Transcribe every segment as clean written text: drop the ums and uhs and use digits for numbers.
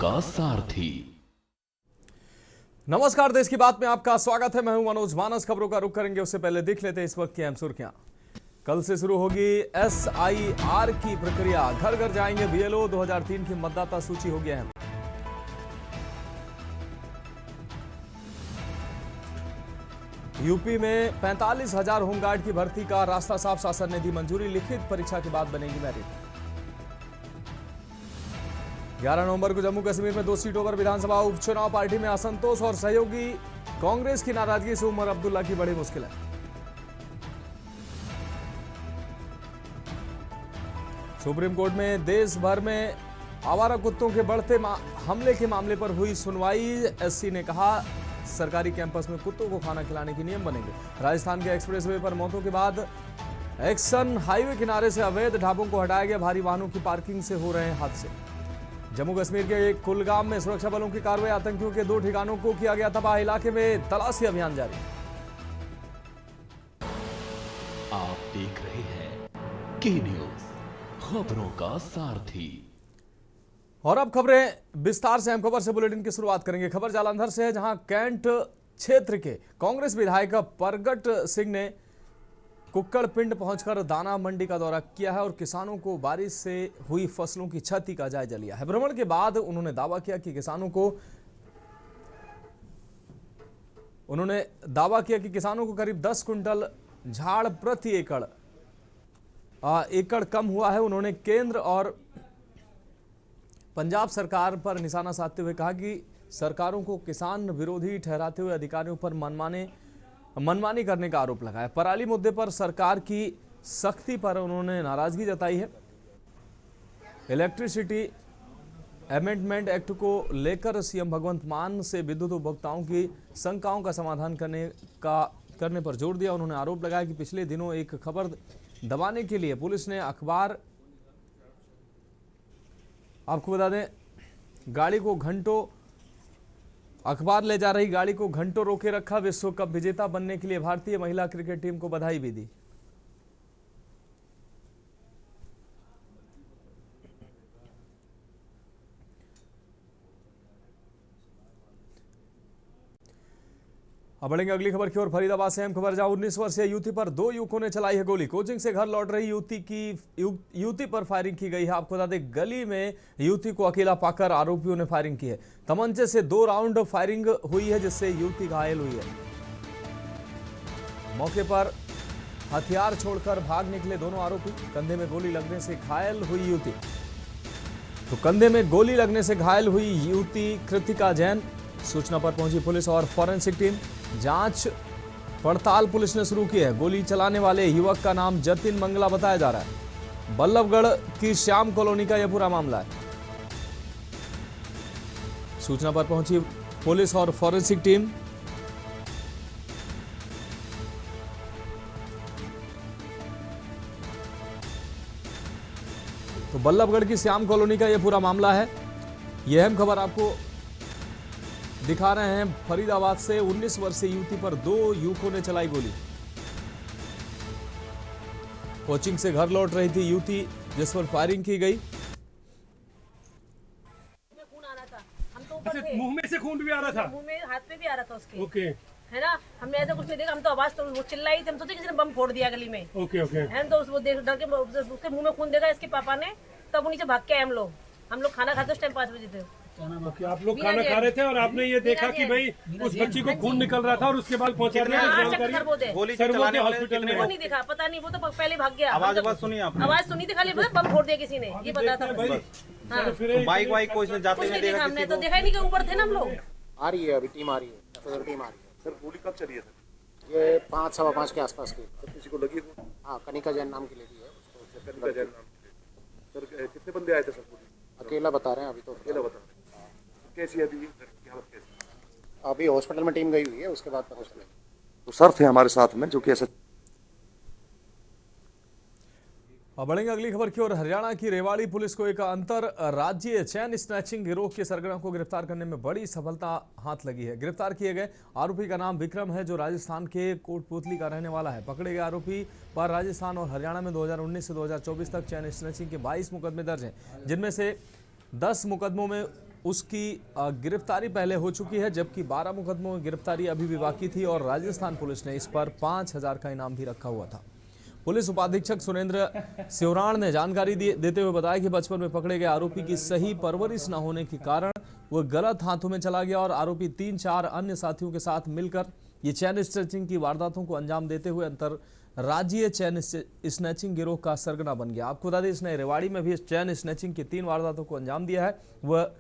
का सारथी। नमस्कार, देश की बात में आपका स्वागत है। मैं हूं मनोज मानस। खबरों का रुख करेंगे उससे पहले देख लेते हैं इस वक्त की अहम सुर्खियां। कल से शुरू होगी SIR की प्रक्रिया। घर घर जाएंगे BLO। 2003 की मतदाता सूची होगी अहम। यूपी में 45,000 होमगार्ड की भर्ती का रास्ता साफ। शासन ने दी मंजूरी। लिखित परीक्षा के बाद बनेगी मेरिट। 11 नवंबर को जम्मू कश्मीर में 2 सीटों पर विधानसभा उपचुनाव। पार्टी में असंतोष और सहयोगी कांग्रेस की नाराजगी से उमर अब्दुल्ला की बड़ी मुश्किल है। सुप्रीम कोर्ट में देश भर में आवारा कुत्तों के बढ़ते हमले के मामले पर हुई सुनवाई। SC ने कहा सरकारी कैंपस में कुत्तों को खाना खिलाने के नियम बनेंगे। राजस्थान के एक्सप्रेसवे पर मौतों के बाद एक्शन हाईवे किनारे से अवैध ढाबों को हटाया गया। भारी वाहनों की पार्किंग से हो रहे हैं हादसे। जम्मू कश्मीर के कुलगाम में सुरक्षा बलों की कार्रवाई। आतंकियों के 2 ठिकानों को किया गया तबाह। इलाके में तलाशी अभियान जारी। आप देख रहे हैं के न्यूज, खबरों का सारथी। और अब खबरें विस्तार से। अहम खबर से बुलेटिन की शुरुआत करेंगे। खबर जालंधर से है, जहां कैंट क्षेत्र के कांग्रेस विधायक प्रगट सिंह ने कुक्कड़ पिंड पहुंचकर दाना मंडी का दौरा किया है और किसानों को बारिश से हुई फसलों की क्षति का जायजा लिया है। भ्रमण के बाद उन्होंने दावा किया कि किसानों को करीब 10 कुंटल झाड़ प्रति एकड़ कम हुआ है। उन्होंने केंद्र और पंजाब सरकार पर निशाना साधते हुए कहा कि सरकारों को किसान विरोधी ठहराते हुए अधिकारियों पर मनमानी करने का आरोप लगाया। पराली मुद्दे पर सरकार की सख्ती पर उन्होंने नाराजगी जताई है। इलेक्ट्रिसिटी अमेंडमेंट एक्ट को लेकर सीएम भगवंत मान से विद्युत उपभोक्ताओं की शंकाओं का समाधान करने पर जोर दिया। उन्होंने आरोप लगाया कि पिछले दिनों एक खबर दबाने के लिए पुलिस ने आपको बता दें, अखबार ले जा रही गाड़ी को घंटों रोके रखा। विश्व कप विजेता बनने के लिए भारतीय महिला क्रिकेट टीम को बधाई भी दी। अब बढ़ेंगे अगली खबर की ओर। फरीदाबाद से अहम खबर, जहां 19 वर्षीय युवती पर 2 युवकों ने चलाई है गोली। कोचिंग से घर लौट रही युवती पर फायरिंग की गई है। आपको बता दें, गली में युवती को अकेला पाकर आरोपियों ने फायरिंग की है। तमंचे से 2 राउंड फायरिंग हुई है, जिससे युवती घायल हुई है। मौके पर हथियार छोड़कर भाग निकले दोनों आरोपी। कंधे में गोली लगने से घायल हुई युवती कृतिका जैन। सूचना पर पहुंची पुलिस और फॉरेंसिक टीम। जांच पड़ताल पुलिस ने शुरू की है। गोली चलाने वाले युवक का नाम जतिन मंगला बताया जा रहा है। बल्लभगढ़ की श्याम कॉलोनी का यह पूरा मामला है। सूचना पर पहुंची पुलिस और फॉरेंसिक टीम। तो बल्लभगढ़ की श्याम कॉलोनी का यह पूरा मामला है। यह अहम खबर आपको दिखा रहे हैं। फरीदाबाद से 19 वर्षीय युवती पर 2 युवकों ने चलाई गोली। कोचिंग से घर लौट रही थी युवती, जिस पर फायरिंग की गई। मुंह में से खून भी आ रहा था, मुंह में, हाथ पे भी आ रहा था उसके। ओके, है ना। हमने ऐसा कुछ नहीं देखा। हम तो आवाज तो वो चिल्लाई थी, हम सोचे किसी ने बम फोड़ दिया गली में। Okay okay. हम तो वो देख डर के उसके मुंह में खून देखा इसके पापा ने, तब वो नीचे भाग के आए। हम लोग खाना खाते उस टाइम 5 बजे थे। ओके, आप लोग खाना खा रहे थे और आपने ये देखा कि भाई उस बच्ची को खून निकल रहा था और उसके बाद पहुंचा दिया हॉस्पिटल में। वो नहीं देखा, पता नहीं, वो तो पहले भाग गया। आवाज सुनी आपने? आवाज सुनी थी खाली, बम फोड़ दिया किसी ने, ये पता था। बाइक वाइक को इसने जाते हुए देखा? हमने तो देखा ही नहीं कि ऊपर थे ना हम लोग। आ रही है, अभी टीम आ रही है, टीम आ रही है। सर गोली कब चली है सर? ये 5 सवा 5 के आसपास की। तो किसी को लगी? हाँ, कनिका जैन नाम की लेडी है। कनिका जैन नाम की। सर कितने बंदे आए थे सर? अकेला बता रहे हैं अभी तो। अकेला बता रहे हैं। कैसी अभी हालत कैसी? अभी हॉस्पिटल में टीम गई हुई है, उसके बाद पता चलेगा। तो सर थे हमारे साथ में जो कि ऐसा। अब बढ़ेंगे अगली खबर की ओर। हरियाणा की रेवाड़ी पुलिस को एक अंतर राज्यीय चैन स्नैचिंग गिरोह के सरगना को गिरफ्तार करने में बड़ी सफलता हाथ लगी है। गिरफ्तार किए गए आरोपी का नाम विक्रम है, जो राजस्थान के कोटपुतली का रहने वाला है। पकड़े गए आरोपी पर राजस्थान और हरियाणा में 2019 से 2024 तक चैन स्नैचिंग के 22 मुकदमे दर्ज हैं, जिनमें से 10 मुकदमों में उसकी गिरफ्तारी पहले हो चुकी है, जबकि 12 मुकदमों में गिरफ्तारी अभी भी बाकी थी और राजस्थान पुलिस ने इस पर 5,000 का इनाम भी रखा हुआ था। पुलिस उपाधीक्षक सुरेंद्र सिवराण ने जानकारी देते हुए बताया कि बचपन में पकड़े गए आरोपी की सही परवरिश न होने के कारण वह गलत हाथों में चला गया और आरोपी 3-4 अन्य साथियों के साथ मिलकर ये चैन स्नैचिंग की वारदातों को अंजाम देते हुए अंतर राज्यीय चैन स्नैचिंग गिरोह का सरगना बन गया। आपको बता दें, इसने रेवाड़ी में भी चैन स्नैचिंग की 3 वारदातों को अंजाम दिया है। वह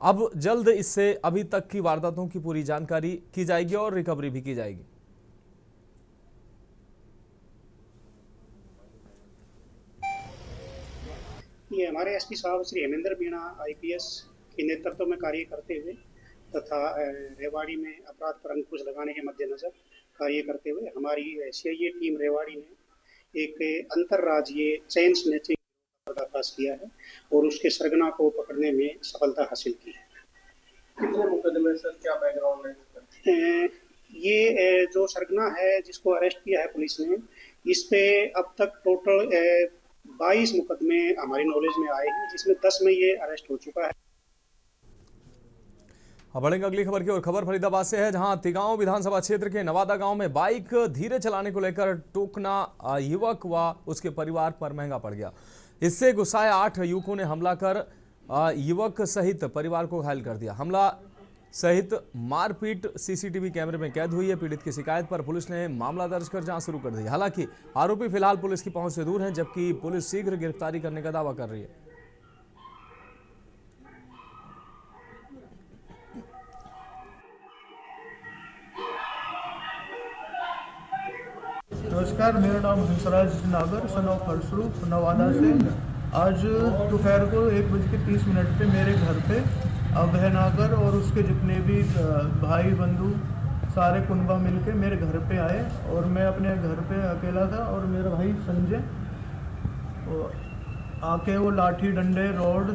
अब जल्द इससे अभी तक की वारदातों की पूरी जानकारी की जाएगी और रिकवरी भी की जाएगी। ये हमारे एसपी साहब श्री हेमेंद्र मीणा आईपीएस के नेतृत्व में कार्य करते हुए तथा रेवाड़ी में अपराध पर अंकुश लगाने के मद्देनजर कार्य करते हुए हमारी सीआईए टीम रेवाड़ी ने एक अंतर्राज्यीय चैन स्नैचिंग का पर्दाफाश किया है और उसके सरगना को पकड़ने में सफलता हासिल की है। कितने मुकदमे सर, क्या बैकग्राउंड है? ये जो सरगना है जिसको अरेस्ट किया है पुलिस ने, इस पे अब तक टोटल 22 मुकदमे हमारी नॉलेज में आए हैं, जिसमें 10 में ये अरेस्ट हो चुका है। अब बढ़ेंगे अगली खबर की और। खबर फरीदाबाद से है, जहां तिगांव विधानसभा क्षेत्र के नवादा गांव में बाइक धीरे चलाने को लेकर टोकना युवक व उसके परिवार पर महंगा पड़ गया। इससे गुस्साए 8 युवकों ने हमला कर युवक सहित परिवार को घायल कर दिया। हमला सहित मारपीट सीसीटीवी कैमरे में कैद हुई है। पीड़ित की शिकायत पर पुलिस ने मामला दर्ज कर जांच शुरू कर दी। हालांकि आरोपी फिलहाल पुलिस की पहुंच से दूर हैं, जबकि पुलिस शीघ्र गिरफ्तारी करने का दावा कर रही है। नमस्कार, मेरा नाम हंसराज नागर सन ऑफ हर्षरूप नवादा से। आज दोपहर को 1:30 पे मेरे घर पे अभय नागर और उसके जितने भी भाई बंधु सारे कुनबा मिलके मेरे घर पे आए और मैं अपने घर पे अकेला था और मेरा भाई संजय आके वो लाठी डंडे रॉड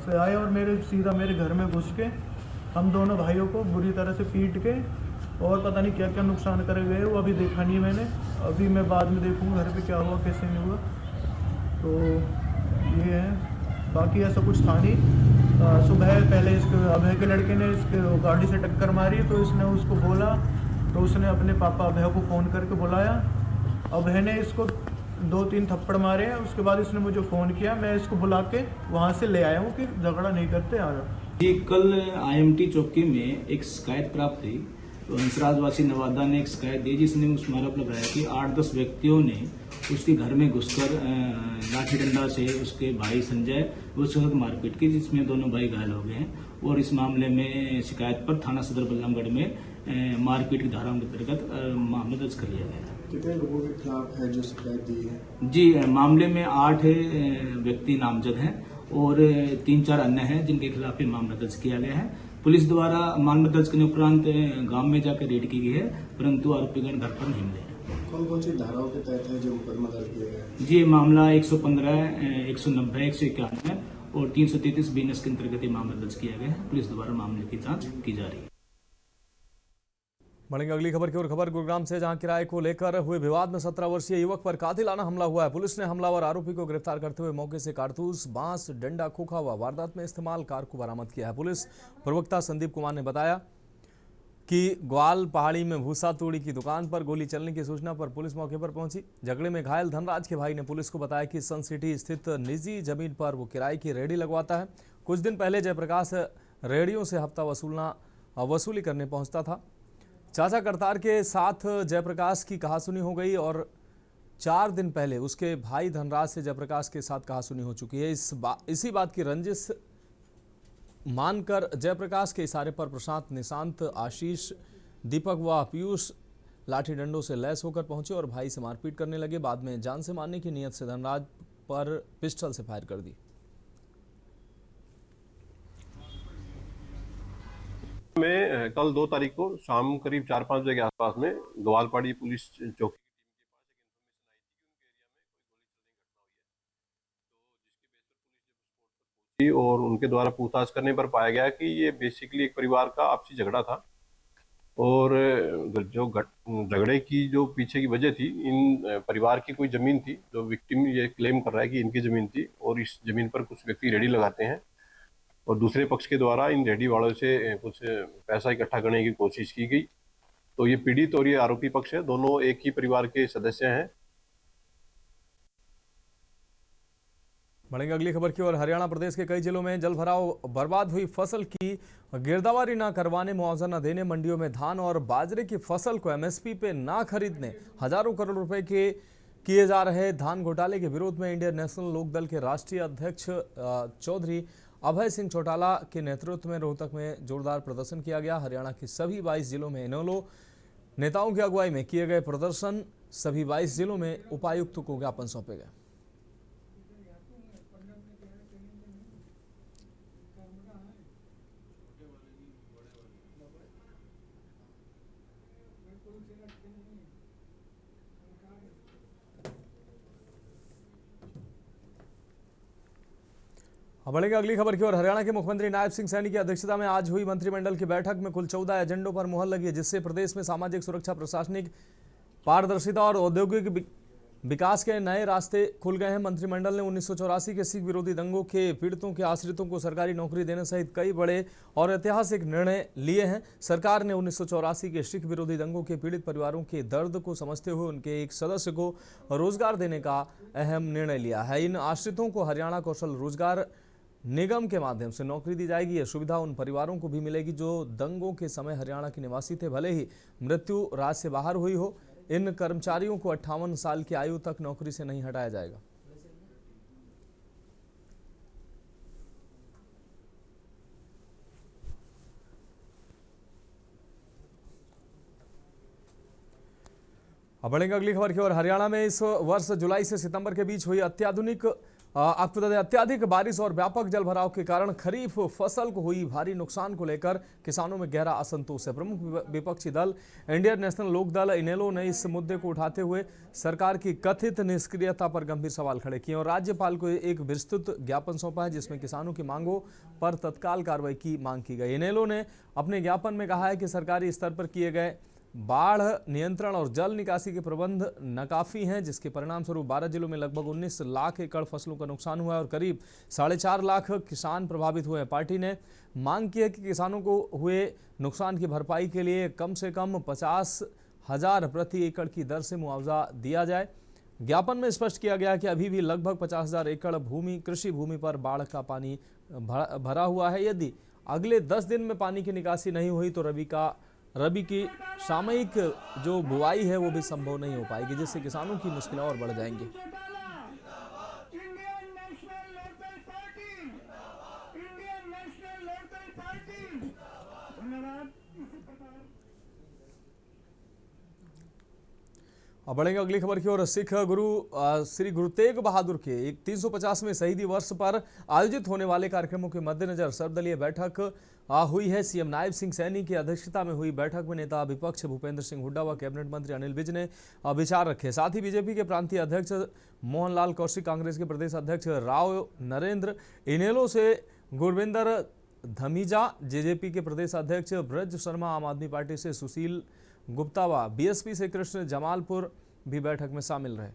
से आए और सीधा मेरे घर में घुस के हम दोनों भाइयों को बुरी तरह से पीट के और पता नहीं क्या क्या नुकसान करे गए, वो अभी देखा नहीं मैंने। अभी मैं बाद में देखूँगा घर पे क्या हुआ कैसे नहीं हुआ। तो ये है, बाकी ऐसा कुछ था नहीं। सुबह पहले इसके अभय के लड़के ने इसके गाड़ी से टक्कर मारी तो इसने उसको बोला, तो उसने अपने पापा अभय को फ़ोन करके बुलाया। अभय ने इसको 2-3 थप्पड़ मारे। उसके बाद इसने मुझे फ़ोन किया, मैं इसको बुला के वहाँ से ले आया हूँ कि झगड़ा नहीं करते आ जाओ। जी, कल IMT चौकी में एक शिकायत प्राप्त हुई तो हंसराजवासी नवादा ने एक शिकायत दी, जिसने उसमें आरोप लगाया कि 8-10 व्यक्तियों ने उसके घर में घुसकर लाठी डंडा से उसके भाई संजय उसके साथ मारपीट की, जिसमें दोनों भाई घायल हो गए हैं। और इस मामले में शिकायत पर थाना सदर बल्लमगढ़ में मारपीट की धाराओं के अंतर्गत मामला दर्ज कर लिया गया है। कितने लोगों के खिलाफ है जो शिकायत दी है? जी, मामले में 8 व्यक्ति नामजद हैं और 3-4 अन्य हैं जिनके खिलाफ ये मामला दर्ज किया गया है। पुलिस द्वारा मामला दर्ज करने उपरांत गांव में जाकर रेड की गई है, परंतु आरोपीगण घर पर नहीं मिले। कौन कौन सी धाराओं के तहत है जो मुकदमा दर्ज किया गया है? जी, मामला 115, 190, 191 और 333 बीएनएस के अंतर्गत ये मामला दर्ज किया गया है। पुलिस द्वारा मामले की जांच की जा रही है। बढ़ेंगे अगली खबर की ओर। खबर गुरुग्राम से, जहां किराए को लेकर हुए विवाद में 17 वर्षीय युवक पर कातिलाना हमला हुआ है। पुलिस ने हमलावर आरोपी को गिरफ्तार करते हुए मौके से कारतूस, बांस, डंडा, खोखा व वारदात में इस्तेमाल कार को बरामद किया है। पुलिस प्रवक्ता संदीप कुमार ने बताया कि ग्वाल पहाड़ी में भूसा तोड़ी की दुकान पर गोली चलने की सूचना पर पुलिस मौके पर पहुंची। झगड़े में घायल धनराज के भाई ने पुलिस को बताया कि सन सिटी स्थित निजी जमीन पर वो किराए की रेहड़ी लगवाता है। कुछ दिन पहले जयप्रकाश रेहड़ियों से हफ्ता वसूली करने पहुंचता था। चाचा करतार के साथ जयप्रकाश की कहासुनी हो गई और 4 दिन पहले उसके भाई धनराज से जयप्रकाश के साथ कहासुनी हो चुकी है। इसी बात की रंजिश मानकर जयप्रकाश के इशारे पर प्रशांत, निशांत, आशीष, दीपक व पीयूष लाठी डंडों से लैस होकर पहुंचे और भाई से मारपीट करने लगे। बाद में जान से मारने की नीयत से धनराज पर पिस्टल से फायर कर दी। में कल 2 तारीख को शाम करीब 4-5 बजे के आसपास में ग्वालपाड़ी पुलिस चौकी और उनके द्वारा पूछताछ करने पर पाया गया कि ये बेसिकली एक परिवार का आपसी झगड़ा था और जो झगड़े की जो पीछे की वजह थी, इन परिवार की कोई ज़मीन थी जो विक्टिम ये क्लेम कर रहा है कि इनकी ज़मीन थी और इस ज़मीन पर कुछ व्यक्ति रेहड़ी लगाते हैं और दूसरे पक्ष के द्वारा इन रेहड़ी वालों से कुछ पैसा इकट्ठा करने की कोशिश की गई। तो ये पीड़ित और ये आरोपी पक्ष है, दोनों एक ही परिवार के सदस्य हैं। बढ़ेंगे अगली खबर की ओर। हरियाणा प्रदेश के कई जिलों में जल भराव, बर्बाद हुई फसल की गिरदावरी न करवाने, मुआवजा न देने, मंडियों में धान और बाजरे की फसल को एमएसपी पे ना खरीदने, हजारों करोड़ रुपए के किए जा रहे धान घोटाले के विरोध में इंडियन नेशनल लोकदल के राष्ट्रीय अध्यक्ष चौधरी अभय सिंह चौटाला के नेतृत्व में रोहतक में जोरदार प्रदर्शन किया गया। हरियाणा के सभी 22 जिलों में इनेलो नेताओं की अगुवाई में किए गए प्रदर्शन, सभी 22 जिलों में उपायुक्त को ज्ञापन सौंपे गए। अब बढ़ेंगे अगली खबर की ओर। हरियाणा के मुख्यमंत्री नायब सिंह सैनी की अध्यक्षता में आज हुई मंत्रिमंडल की बैठक में कुल 14 एजेंडों पर मुहर लगी है, जिससे प्रदेश में सामाजिक सुरक्षा, प्रशासनिक पारदर्शिता और औद्योगिक विकास के नए रास्ते खुल गए हैं। मंत्रिमंडल ने 1984 के सिख विरोधी दंगों के पीड़ितों के आश्रितों को सरकारी नौकरी देने सहित कई बड़े और ऐतिहासिक निर्णय लिए हैं। सरकार ने 1984 के सिख विरोधी दंगों के पीड़ित परिवारों के दर्द को समझते हुए उनके एक सदस्य को रोजगार देने का अहम निर्णय लिया है। इन आश्रितों को हरियाणा कौशल रोजगार निगम के माध्यम से नौकरी दी जाएगी। यह सुविधा उन परिवारों को भी मिलेगी जो दंगों के समय हरियाणा के निवासी थे, भले ही मृत्यु राज्य से बाहर हुई हो। इन कर्मचारियों को 58 साल की आयु तक नौकरी से नहीं हटाया जाएगा। अब बढ़ेंगे अगली खबर की ओर। हरियाणा में इस वर्ष जुलाई से सितंबर के बीच हुई अत्यधिक बारिश और व्यापक जलभराव के कारण खरीफ फसल को हुई भारी नुकसान को लेकर किसानों में गहरा असंतोष है। प्रमुख विपक्षी दल इंडियन नेशनल लोकदल इनेलो ने इस मुद्दे को उठाते हुए सरकार की कथित निष्क्रियता पर गंभीर सवाल खड़े किए और राज्यपाल को एक विस्तृत ज्ञापन सौंपा है, जिसमें किसानों की मांगों पर तत्काल कार्रवाई की मांग की गई। इनेलो ने अपने ज्ञापन में कहा है कि सरकारी स्तर पर किए गए बाढ़ नियंत्रण और जल निकासी के प्रबंध नाकाफी हैं, जिसके परिणाम स्वरूप 12 जिलों में लगभग 19 लाख एकड़ फसलों का नुकसान हुआ है और करीब 4.5 लाख किसान प्रभावित हुए हैं। पार्टी ने मांग की है कि किसानों को हुए नुकसान की भरपाई के लिए कम से कम 50,000 प्रति एकड़ की दर से मुआवजा दिया जाए। ज्ञापन में स्पष्ट किया गया कि अभी भी लगभग 50,000 एकड़ कृषि भूमि पर बाढ़ का पानी भरा हुआ है। यदि अगले 10 दिन में पानी की निकासी नहीं हुई तो रबी की सामयिक जो बुआई है वो भी संभव नहीं हो पाएगी, जिससे किसानों की मुश्किलें और बढ़ जाएंगी। अब बढ़ेंगे अगली खबर की ओर। सिख गुरु श्री गुरु तेग बहादुर के 350वें शहीदी वर्ष पर आयोजित होने वाले कार्यक्रमों के मद्देनजर सर्वदलीय बैठक हुई है। सीएम नायब सिंह सैनी की अध्यक्षता में हुई बैठक में नेता विपक्ष भूपेंद्र सिंह हुड्डा व कैबिनेट मंत्री अनिल विज ने विचार रखे। साथ ही बीजेपी के प्रांतीय अध्यक्ष मोहनलाल कौशिक, कांग्रेस के प्रदेश अध्यक्ष राव नरेंद्र, इनेलो से गुरविंदर धमीजा, जेजेपी के प्रदेश अध्यक्ष ब्रज शर्मा, आम आदमी पार्टी से सुशील गुप्ता व बीएसपी से कृष्ण जमालपुर भी बैठक में शामिल रहे।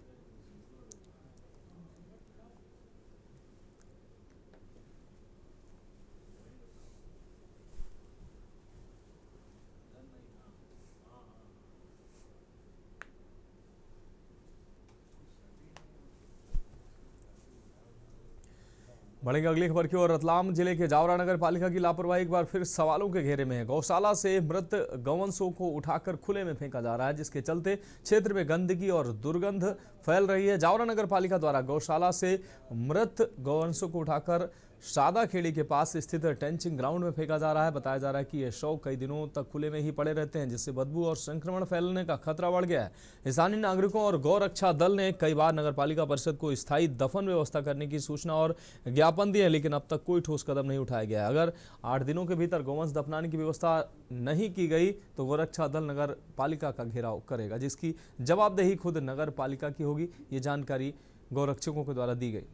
बढ़ेंगे अगली खबर की ओर। रतलाम जिले के जावरा नगर पालिका की लापरवाही एक बार फिर सवालों के घेरे में है। गौशाला से मृत गौवंशों को उठाकर खुले में फेंका जा रहा है, जिसके चलते क्षेत्र में गंदगी और दुर्गंध फैल रही है। जावरा नगर पालिका द्वारा गौशाला से मृत गौवंशों को उठाकर सादा खेड़ी के पास स्थित टेंचिंग ग्राउंड में फेंका जा रहा है। बताया जा रहा है कि ये शव कई दिनों तक खुले में ही पड़े रहते हैं, जिससे बदबू और संक्रमण फैलने का खतरा बढ़ गया है। स्थानीय नागरिकों और गौ रक्षा दल ने कई बार नगर पालिका परिषद को स्थायी दफन व्यवस्था करने की सूचना और ज्ञापन दिए, लेकिन अब तक कोई ठोस कदम नहीं उठाया गया। अगर 8 दिनों के भीतर गौवंश दफनाने की व्यवस्था नहीं की गई तो गौ रक्षा दल नगर पालिका का घेराव करेगा, जिसकी जवाबदेही खुद नगर पालिका की होगी। ये जानकारी गौरक्षकों के द्वारा दी गई।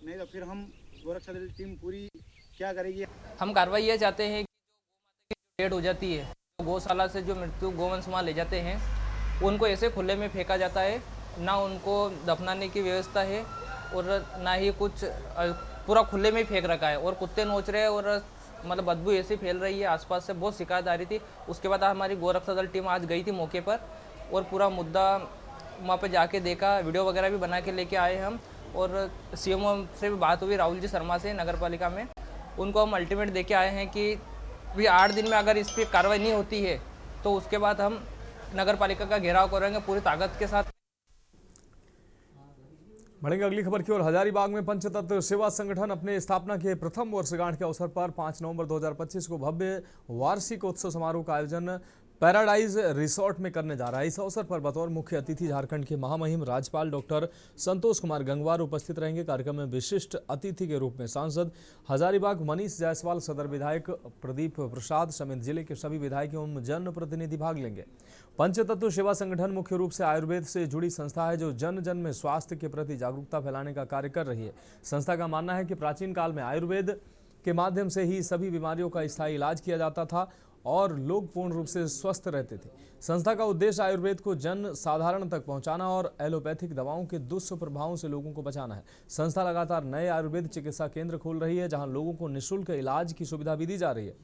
नहीं तो फिर हम गोरक्षा दल टीम पूरी क्या करेगी। हम कार्रवाई ये चाहते हैं कि जो डेड हो जाती है, तो गौशाला से जो मृत्यु गौवंश वहाँ ले जाते हैं उनको ऐसे खुले में फेंका जाता है, ना उनको दफनाने की व्यवस्था है और ना ही कुछ पूरा खुले में ही फेंक रखा है और कुत्ते नोच रहे हैं और मतलब बदबू ऐसी फैल रही है, आसपास से बहुत शिकायत आ रही थी। उसके बाद हमारी गोरक्षा दल टीम आज गई थी मौके पर और पूरा मुद्दा वहाँ पे जाके देखा, वीडियो वगैरह भी बना के लेके आए हम। और सीएमओ से भी बात हुई, राहुल जी शर्मा से नगर पालिका में, उनको हम अल्टीमेट दे के आए हैं कि भी 8 दिन में अगर इस पर कार्रवाई नहीं होती है तो उसके बाद हम नगर पालिका का घेराव करेंगे पूरी ताकत के साथ। बढ़ेंगे अगली खबर की ओर। हजारीबाग में पंचतत्व सेवा संगठन अपने स्थापना के प्रथम वर्षगांठ के अवसर पर 5 नवंबर 2025 को भव्य वार्षिक उत्सव समारोह का आयोजन पैराडाइज रिसोर्ट में करने जा रहा है। इस अवसर पर बतौर मुख्य अतिथि झारखंड के महामहिम राज्यपाल डॉक्टर संतोष कुमार गंगवार उपस्थित रहेंगे। कार्यक्रम में विशिष्ट अतिथि के रूप में सांसद हजारीबाग मनीष जायसवाल, सदर विधायक प्रदीप प्रसाद समेत जिले के सभी विधायक एवं जनप्रतिनिधि भाग लेंगे। पंचतत्व सेवा संगठन मुख्य रूप से आयुर्वेद से जुड़ी संस्था है जो जन जन में स्वास्थ्य के प्रति जागरूकता फैलाने का कार्य कर रही है। संस्था का मानना है कि प्राचीन काल में आयुर्वेद के माध्यम से ही सभी बीमारियों का स्थायी इलाज किया जाता था और लोग पूर्ण रूप से स्वस्थ रहते थे। संस्था का उद्देश्य आयुर्वेद को जन साधारण तक पहुंचाना और एलोपैथिक दवाओं के दुष्प्रभावों से लोगों को बचाना है। संस्था लगातार नए आयुर्वेद चिकित्सा केंद्र खोल रही है जहां लोगों को निःशुल्क इलाज की सुविधा भी दी जा रही है।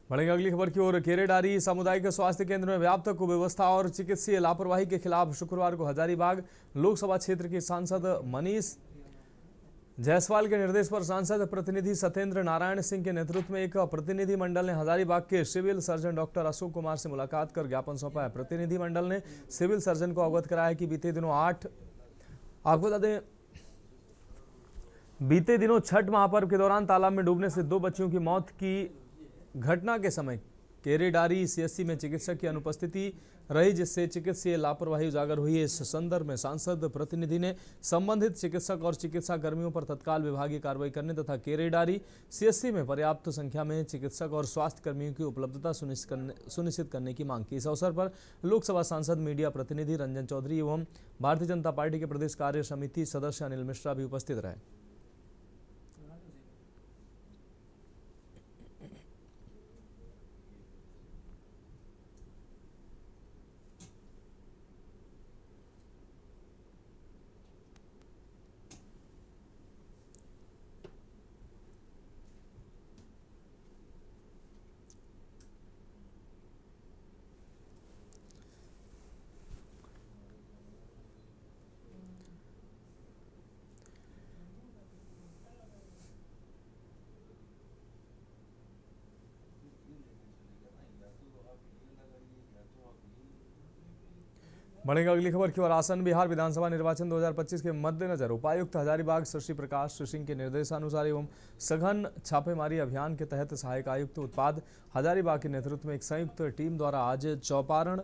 बढ़ेंगे अगली खबर की ओर। केरेडारी सामुदायिक स्वास्थ्य केंद्र में व्याप्त कुव्यवस्था और चिकित्सीय लापरवाही के खिलाफ शुक्रवार को हजारीबाग लोकसभा क्षेत्र के सांसद मनीष जायसवाल के निर्देश पर सांसद प्रतिनिधि सत्येंद्र नारायण सिंह के नेतृत्व में एक प्रतिनिधि मंडल ने हजारीबाग के civil surgeon doctor Ashok Kumar से मुलाकात कर ज्ञापन सौंपा है। प्रतिनिधि मंडल ने सिविल सर्जन को अवगत कराया कि बीते दिनों छठ महापर्व के दौरान तालाब में डूबने से 2 बच्चियों की मौत की घटना के समय केरेडारी सीएससी में चिकित्सक की अनुपस्थिति रही जिससे चिकित्सीय लापरवाही उजागर हुई है। इस संदर्भ में सांसद प्रतिनिधि ने संबंधित चिकित्सक और चिकित्सा कर्मियों पर तत्काल विभागीय कार्रवाई करने तथा केरेडारी सीएससी में पर्याप्त संख्या में चिकित्सक और स्वास्थ्य कर्मियों की उपलब्धता सुनिश्चित करने की मांग की। इस अवसर पर लोकसभा सांसद मीडिया प्रतिनिधि रंजन चौधरी एवं भारतीय जनता पार्टी के प्रदेश कार्य समिति सदस्य अनिल मिश्रा भी उपस्थित रहे। बढ़ेगा अगली खबर की ओर। आसन बिहार विधानसभा निर्वाचन 2025 के मद्देनजर उपायुक्त हजारीबाग शशि प्रकाश सिंह के निर्देशानुसार एवं सघन छापेमारी अभियान के तहत सहायक आयुक्त उत्पाद हजारीबाग के नेतृत्व में एक संयुक्त टीम द्वारा आज चौपारण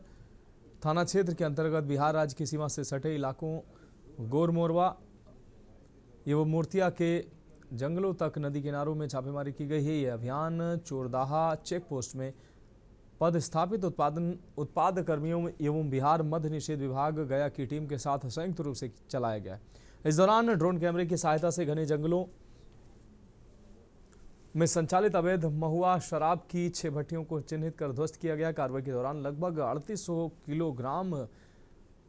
थाना क्षेत्र के अंतर्गत बिहार राज्य की सीमा से सटे इलाकों गोरमोरवा एवं मूर्तिया के जंगलों तक नदी किनारों में छापेमारी की गई है। यह अभियान चोरदाहा चेक पोस्ट में पदस्थापित उत्पाद कर्मियों एवं बिहार मद्य निषेध विभाग गया की टीम के साथ संयुक्त रूप से चलाया गया। इस दौरान ड्रोन कैमरे की सहायता से घने जंगलों में संचालित अवैध महुआ शराब की 6 भट्टियों को चिन्हित कर ध्वस्त किया गया। कार्रवाई के दौरान लगभग 3800 किलोग्राम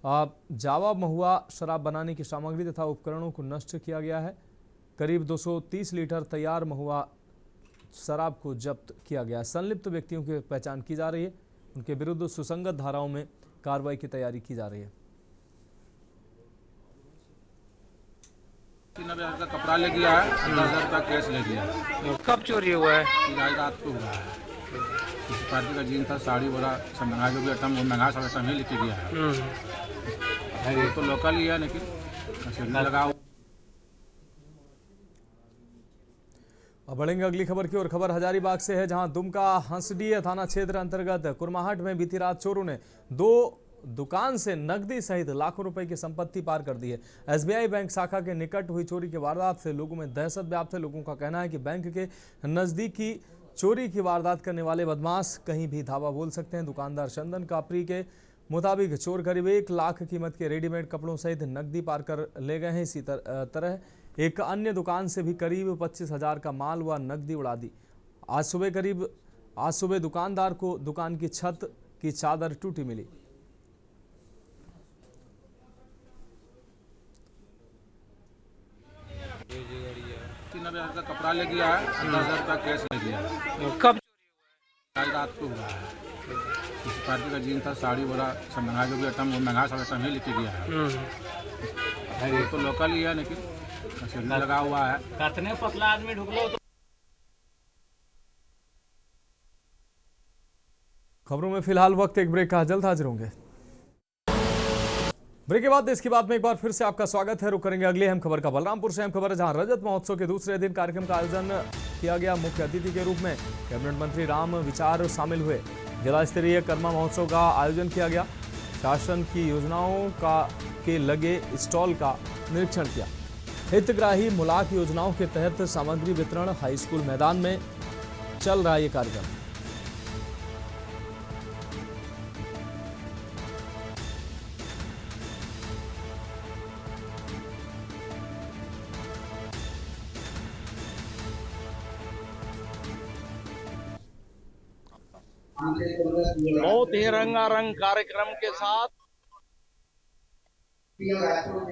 जावा महुआ शराब बनाने की सामग्री तथा उपकरणों को नष्ट किया गया है। करीब 230 लीटर तैयार महुआ शराब को जब्त किया गया। संलिप्त व्यक्तियों की पहचान की जा रही है, उनके विरुद्ध सुसंगत धाराओं में कार्रवाई की तैयारी की जा रही है। 90,000 का कपड़ा ले गया है, 10,000 का केस ले गया। कब चोरी हुआ है? रात को हुआ है। इस पार्टी का जीन था, साड़ी वाला सब महंगा जो भी आइटम वो महंगा सब आइटम ही लेके गया है। ये तो लोकल ही है लेकिन लगा। अब बढ़ेंगे अगली खबर की ओर। खबर हजारीबाग से है जहां दुमका हंसडीह थाना क्षेत्र अंतर्गत कुरमाहट में बीती रात चोरों ने 2 दुकान से नकदी सहित लाखों रुपए की संपत्ति पार कर दी है। एसबीआई बैंक शाखा के निकट हुई चोरी की वारदात से लोगों में दहशत व्याप्त है। लोगों का कहना है कि बैंक के नजदीकी चोरी की वारदात करने वाले बदमाश कहीं भी धावा बोल सकते हैं। दुकानदार चंदन कापरी के मुताबिक चोर करीब 1 लाख कीमत के रेडीमेड कपड़ों सहित नकदी पार कर ले गए हैं। इसी तरह एक अन्य दुकान से भी करीब 25,000 का माल व नकदी उड़ा दी। आज सुबह दुकानदार को दुकान की छत की चादर टूटी मिली। 3,000 का कपड़ा ले गया है, 10,000 का कैश ले गया है। कब कल रात को हुआ है। किसी पार्टी का जीन था, साड़ी बोरा सब महंगा, जो भी आइटम वो महंगा सब आइटम ही लेके गया है। ये तो लोकल ही है, लेकिन कचेरी लगा हुआ है। कितने पतला आदमी ढुकलो। खबरों में फिलहाल वक्त एक ब्रेक का, जल्द हाजिर होंगे। ब्रेक के बाद देश की बात में एक बार फिर से आपका स्वागत है। रुक करेंगे अगली अहम खबर का। बलरामपुर से अहम खबर है, जहां रजत महोत्सव के दूसरे दिन कार्यक्रम का आयोजन किया गया। मुख्य अतिथि के रूप में कैबिनेट मंत्री राम विचार शामिल हुए। जिला स्तरीय कर्मा महोत्सव का आयोजन किया गया। शासन की योजनाओं के लगे स्टॉल का निरीक्षण किया। हितग्राही मुलाक योजनाओं के तहत सामग्री वितरण। हाई स्कूल मैदान में चल रहा ये कार्यक्रम। बहुत ही रंगारंग कार्यक्रम के साथ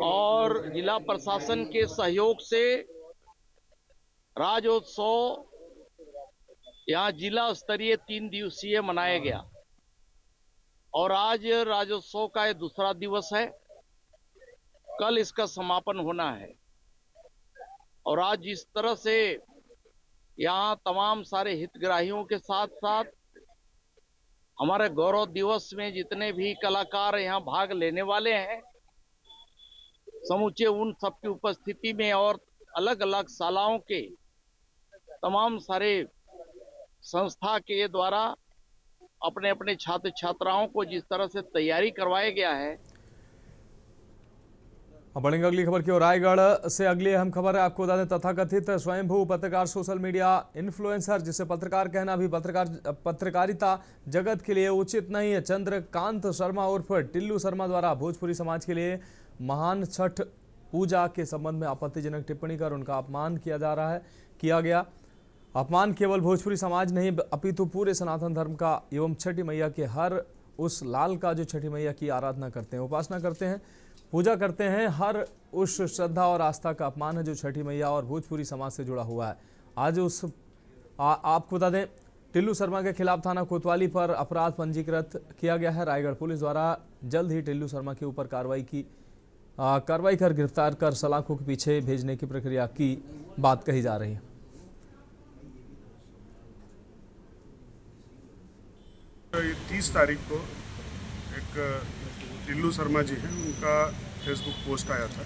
और जिला प्रशासन के सहयोग से राज्योत्सव यहाँ जिला स्तरीय 3 दिवसीय मनाया गया और आज राज्योत्सव का ये दूसरा दिवस है। कल इसका समापन होना है और आज जिस तरह से यहाँ तमाम सारे हितग्राहियों के साथ साथ हमारे गौरव दिवस में जितने भी कलाकार यहाँ भाग लेने वाले हैं, समूचे उन सबकी उपस्थिति में और अलग अलग शालाओं के तमाम सारे संस्था के द्वारा अपने अपने छात्र छात्राओं को जिस तरह से तैयारी करवाया गया है। अब बढ़ेंगे अगली खबर की ओर। रायगढ़ से अगली अहम खबर है, आपको बता दें तथाकथित स्वयंभू पत्रकार, सोशल मीडिया इन्फ्लुएंसर, जिसे पत्रकार कहना भी पत्रकारिता जगत के लिए उचित नहीं है, चंद्रकांत शर्मा उर्फ टिल्लू शर्मा द्वारा भोजपुरी समाज के लिए महान छठ पूजा के संबंध में आपत्तिजनक टिप्पणी कर उनका अपमान किया गया। अपमान केवल भोजपुरी समाज नहीं अपितु पूरे सनातन धर्म का एवं छठी मैया के हर उस लाल का जो छठी मैया की आराधना करते हैं, उपासना करते हैं, पूजा करते हैं, हर उस श्रद्धा और आस्था का अपमान है जो छठी मैया और भोजपुरी समाज से जुड़ा हुआ है। आज आपको बता दें टिल्लू शर्मा के खिलाफ थाना कोतवाली पर अपराध पंजीकृत किया गया है। रायगढ़ पुलिस द्वारा जल्द ही टिल्लू शर्मा के ऊपर कार्रवाई कर गिरफ्तार कर सलाखों के पीछे भेजने की प्रक्रिया की बात कही जा रही है। तो 30 तारीख को एक टिल्लू शर्मा जी हैं, उनका फेसबुक पोस्ट आया था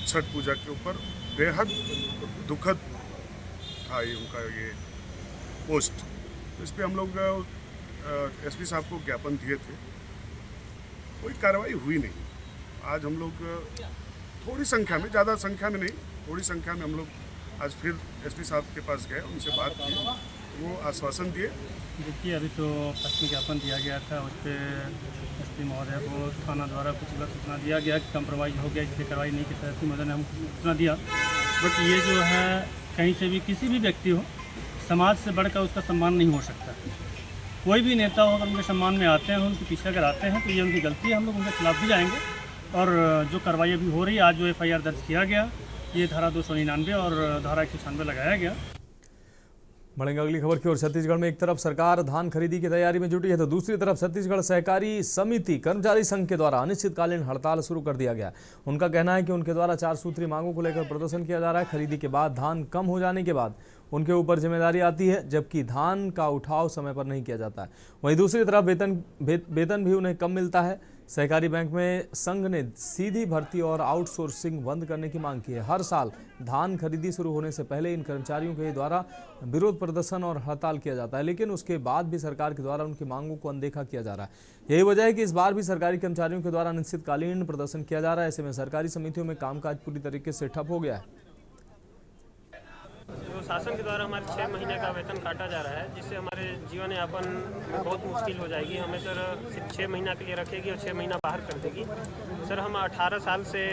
छठ पूजा के ऊपर। बेहद दुखद था ये उनका ये पोस्ट। तो इस पर हम लोग एसपी साहब को ज्ञापन दिए थे, कोई कार्रवाई हुई नहीं। आज हम लोग थोड़ी संख्या में, ज़्यादा संख्या में नहीं, थोड़ी संख्या में हम लोग आज फिर एसपी साहब के पास गए, उनसे बात की, वो आश्वासन दिए। देखिए, अभी तो पश्चिमी ज्ञापन दिया गया था, उस पर एसपी महोदय को थाना द्वारा कुछ गलत सूचना दिया गया कि कंप्रोमाइज़ हो गया, इसलिए कार्रवाई नहीं की। एसपी महोदय ने हमको सूचना दिया। बट ये जो है कहीं से भी किसी भी व्यक्ति हो, समाज से बढ़कर उसका सम्मान नहीं हो सकता। कोई भी नेता हो, अगर उनके सम्मान में आते हैं, उनके पीछे अगर आते हैं तो ये उनकी गलती है। हम लोग उनके खिलाफ भी जाएंगे और जो कार्रवाई अभी हो रही है, आज जो FIR दर्ज किया गया, ये धारा 299 और धारा 196 लगाया गया। बढ़ेंगे अगली खबर की ओर। छत्तीसगढ़ में एक तरफ सरकार धान खरीदी की तैयारी में जुटी है तो दूसरी तरफ छत्तीसगढ़ सहकारी समिति कर्मचारी संघ के द्वारा अनिश्चितकालीन हड़ताल शुरू कर दिया गया। उनका कहना है कि उनके द्वारा 4 सूत्री मांगों को लेकर प्रदर्शन किया जा रहा है। खरीदी के बाद धान कम हो जाने के बाद उनके ऊपर जिम्मेदारी आती है, जबकि धान का उठाव समय पर नहीं किया जाता है। वहीं दूसरी तरफ वेतन भी उन्हें कम मिलता है। सहकारी बैंक में संघ ने सीधी भर्ती और आउटसोर्सिंग बंद करने की मांग की है। हर साल धान खरीदी शुरू होने से पहले इन कर्मचारियों के द्वारा विरोध प्रदर्शन और हड़ताल किया जाता है, लेकिन उसके बाद भी सरकार के द्वारा उनकी मांगों को अनदेखा किया जा रहा है। यही वजह है कि इस बार भी सरकारी कर्मचारियों के द्वारा अनिश्चितकालीन प्रदर्शन किया जा रहा है। ऐसे में सरकारी समितियों में कामकाज पूरी तरीके से ठप हो गया है। तो शासन के द्वारा हमारे 6 महीने का वेतन काटा जा रहा है, जिससे हमारे जीवन यापन में बहुत मुश्किल हो जाएगी। हमें सर सिर्फ 6 महीना के लिए रखेगी और 6 महीना बाहर कर देगी। सर हम 18 साल से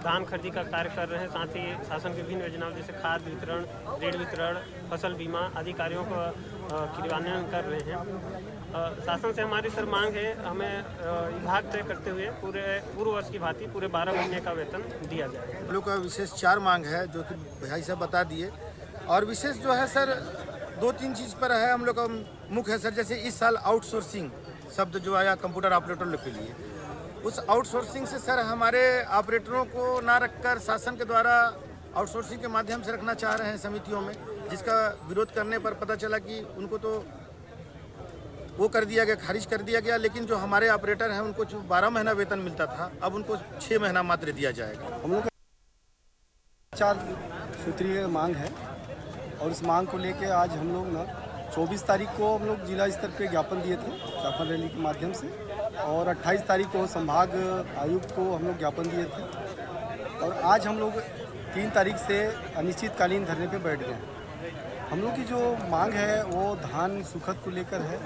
धान खरीदी का कार्य कर रहे हैं, साथ ही शासन की विभिन्न योजनाओं जैसे खाद वितरण, ऋण वितरण, फसल बीमा आदि कार्यों का क्रियान्वयन कर रहे हैं। शासन से हमारी सर मांग है, हमें विभाग तय करते हुए पूर्व वर्ष की भांति पूरे 12 महीने का वेतन दिया जाए। हम लोग का विशेष 4 मांग है जो कि भाई साहब बता दिए, और विशेष जो है सर 2-3 चीज़ पर है हम लोग का मुख्य है सर। जैसे इस साल आउटसोर्सिंग शब्द जो आया कंप्यूटर ऑपरेटर के लिए, उस आउटसोर्सिंग से सर हमारे ऑपरेटरों को ना रखकर शासन के द्वारा आउटसोर्सिंग के माध्यम से रखना चाह रहे हैं समितियों में, जिसका विरोध करने पर पता चला कि उनको तो वो कर दिया गया, खारिज कर दिया गया। लेकिन जो हमारे ऑपरेटर हैं उनको जो 12 महीना वेतन मिलता था, अब उनको 6 महीना मात्र दिया जाएगा। हम लोग 4 सूत्रीय मांग है, और इस मांग को लेके आज हम लोग ना 24 तारीख को हम लोग जिला स्तर पे ज्ञापन दिए थे ज्ञापन रैली के माध्यम से, और 28 तारीख को संभाग आयुक्त को हम लोग ज्ञापन दिए थे, और आज हम लोग 3 तारीख से अनिश्चितकालीन धरने पे बैठ गए। हम लोग की जो मांग है वो धान सुखद को लेकर है।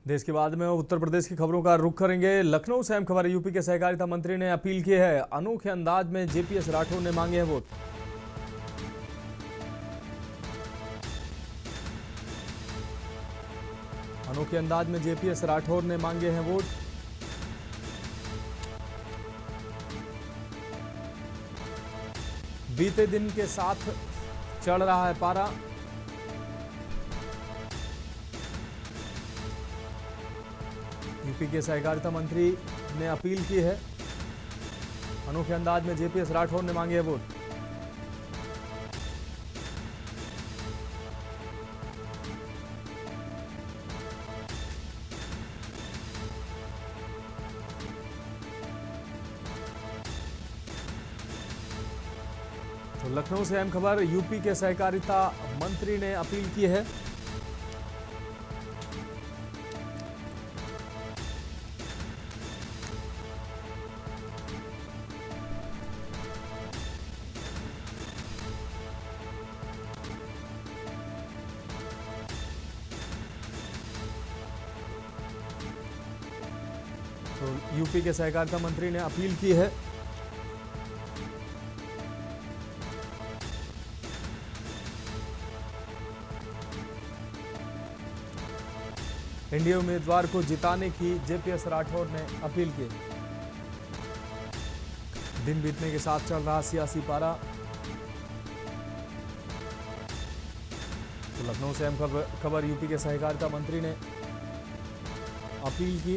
देश के बाद में उत्तर प्रदेश की खबरों का रुख करेंगे। लखनऊ से अहम खबर, यूपी के सहकारिता मंत्री ने अपील की है, अनोखे अंदाज में जेपीएस राठौर ने मांगे हैं वोट। अनोखे अंदाज में जेपीएस राठौर ने मांगे हैं वोट। बीते दिन के साथ चढ़ रहा है पारा। यूपी के सहकारिता मंत्री ने अपील की है, अनोखे अंदाज में जेपीएस राठौर ने मांगे हैं वोट। तो लखनऊ से अहम खबर, यूपी के सहकारिता मंत्री ने अपील की है, तो यूपी के सहकारिता मंत्री ने अपील की है। एनडीए उम्मीदवार को जिताने की जेपीएस राठौर ने अपील की। दिन बीतने के साथ चल रहा सियासी पारा। तो लखनऊ से अहम खबर, यूपी के सहकारिता मंत्री ने अपील की,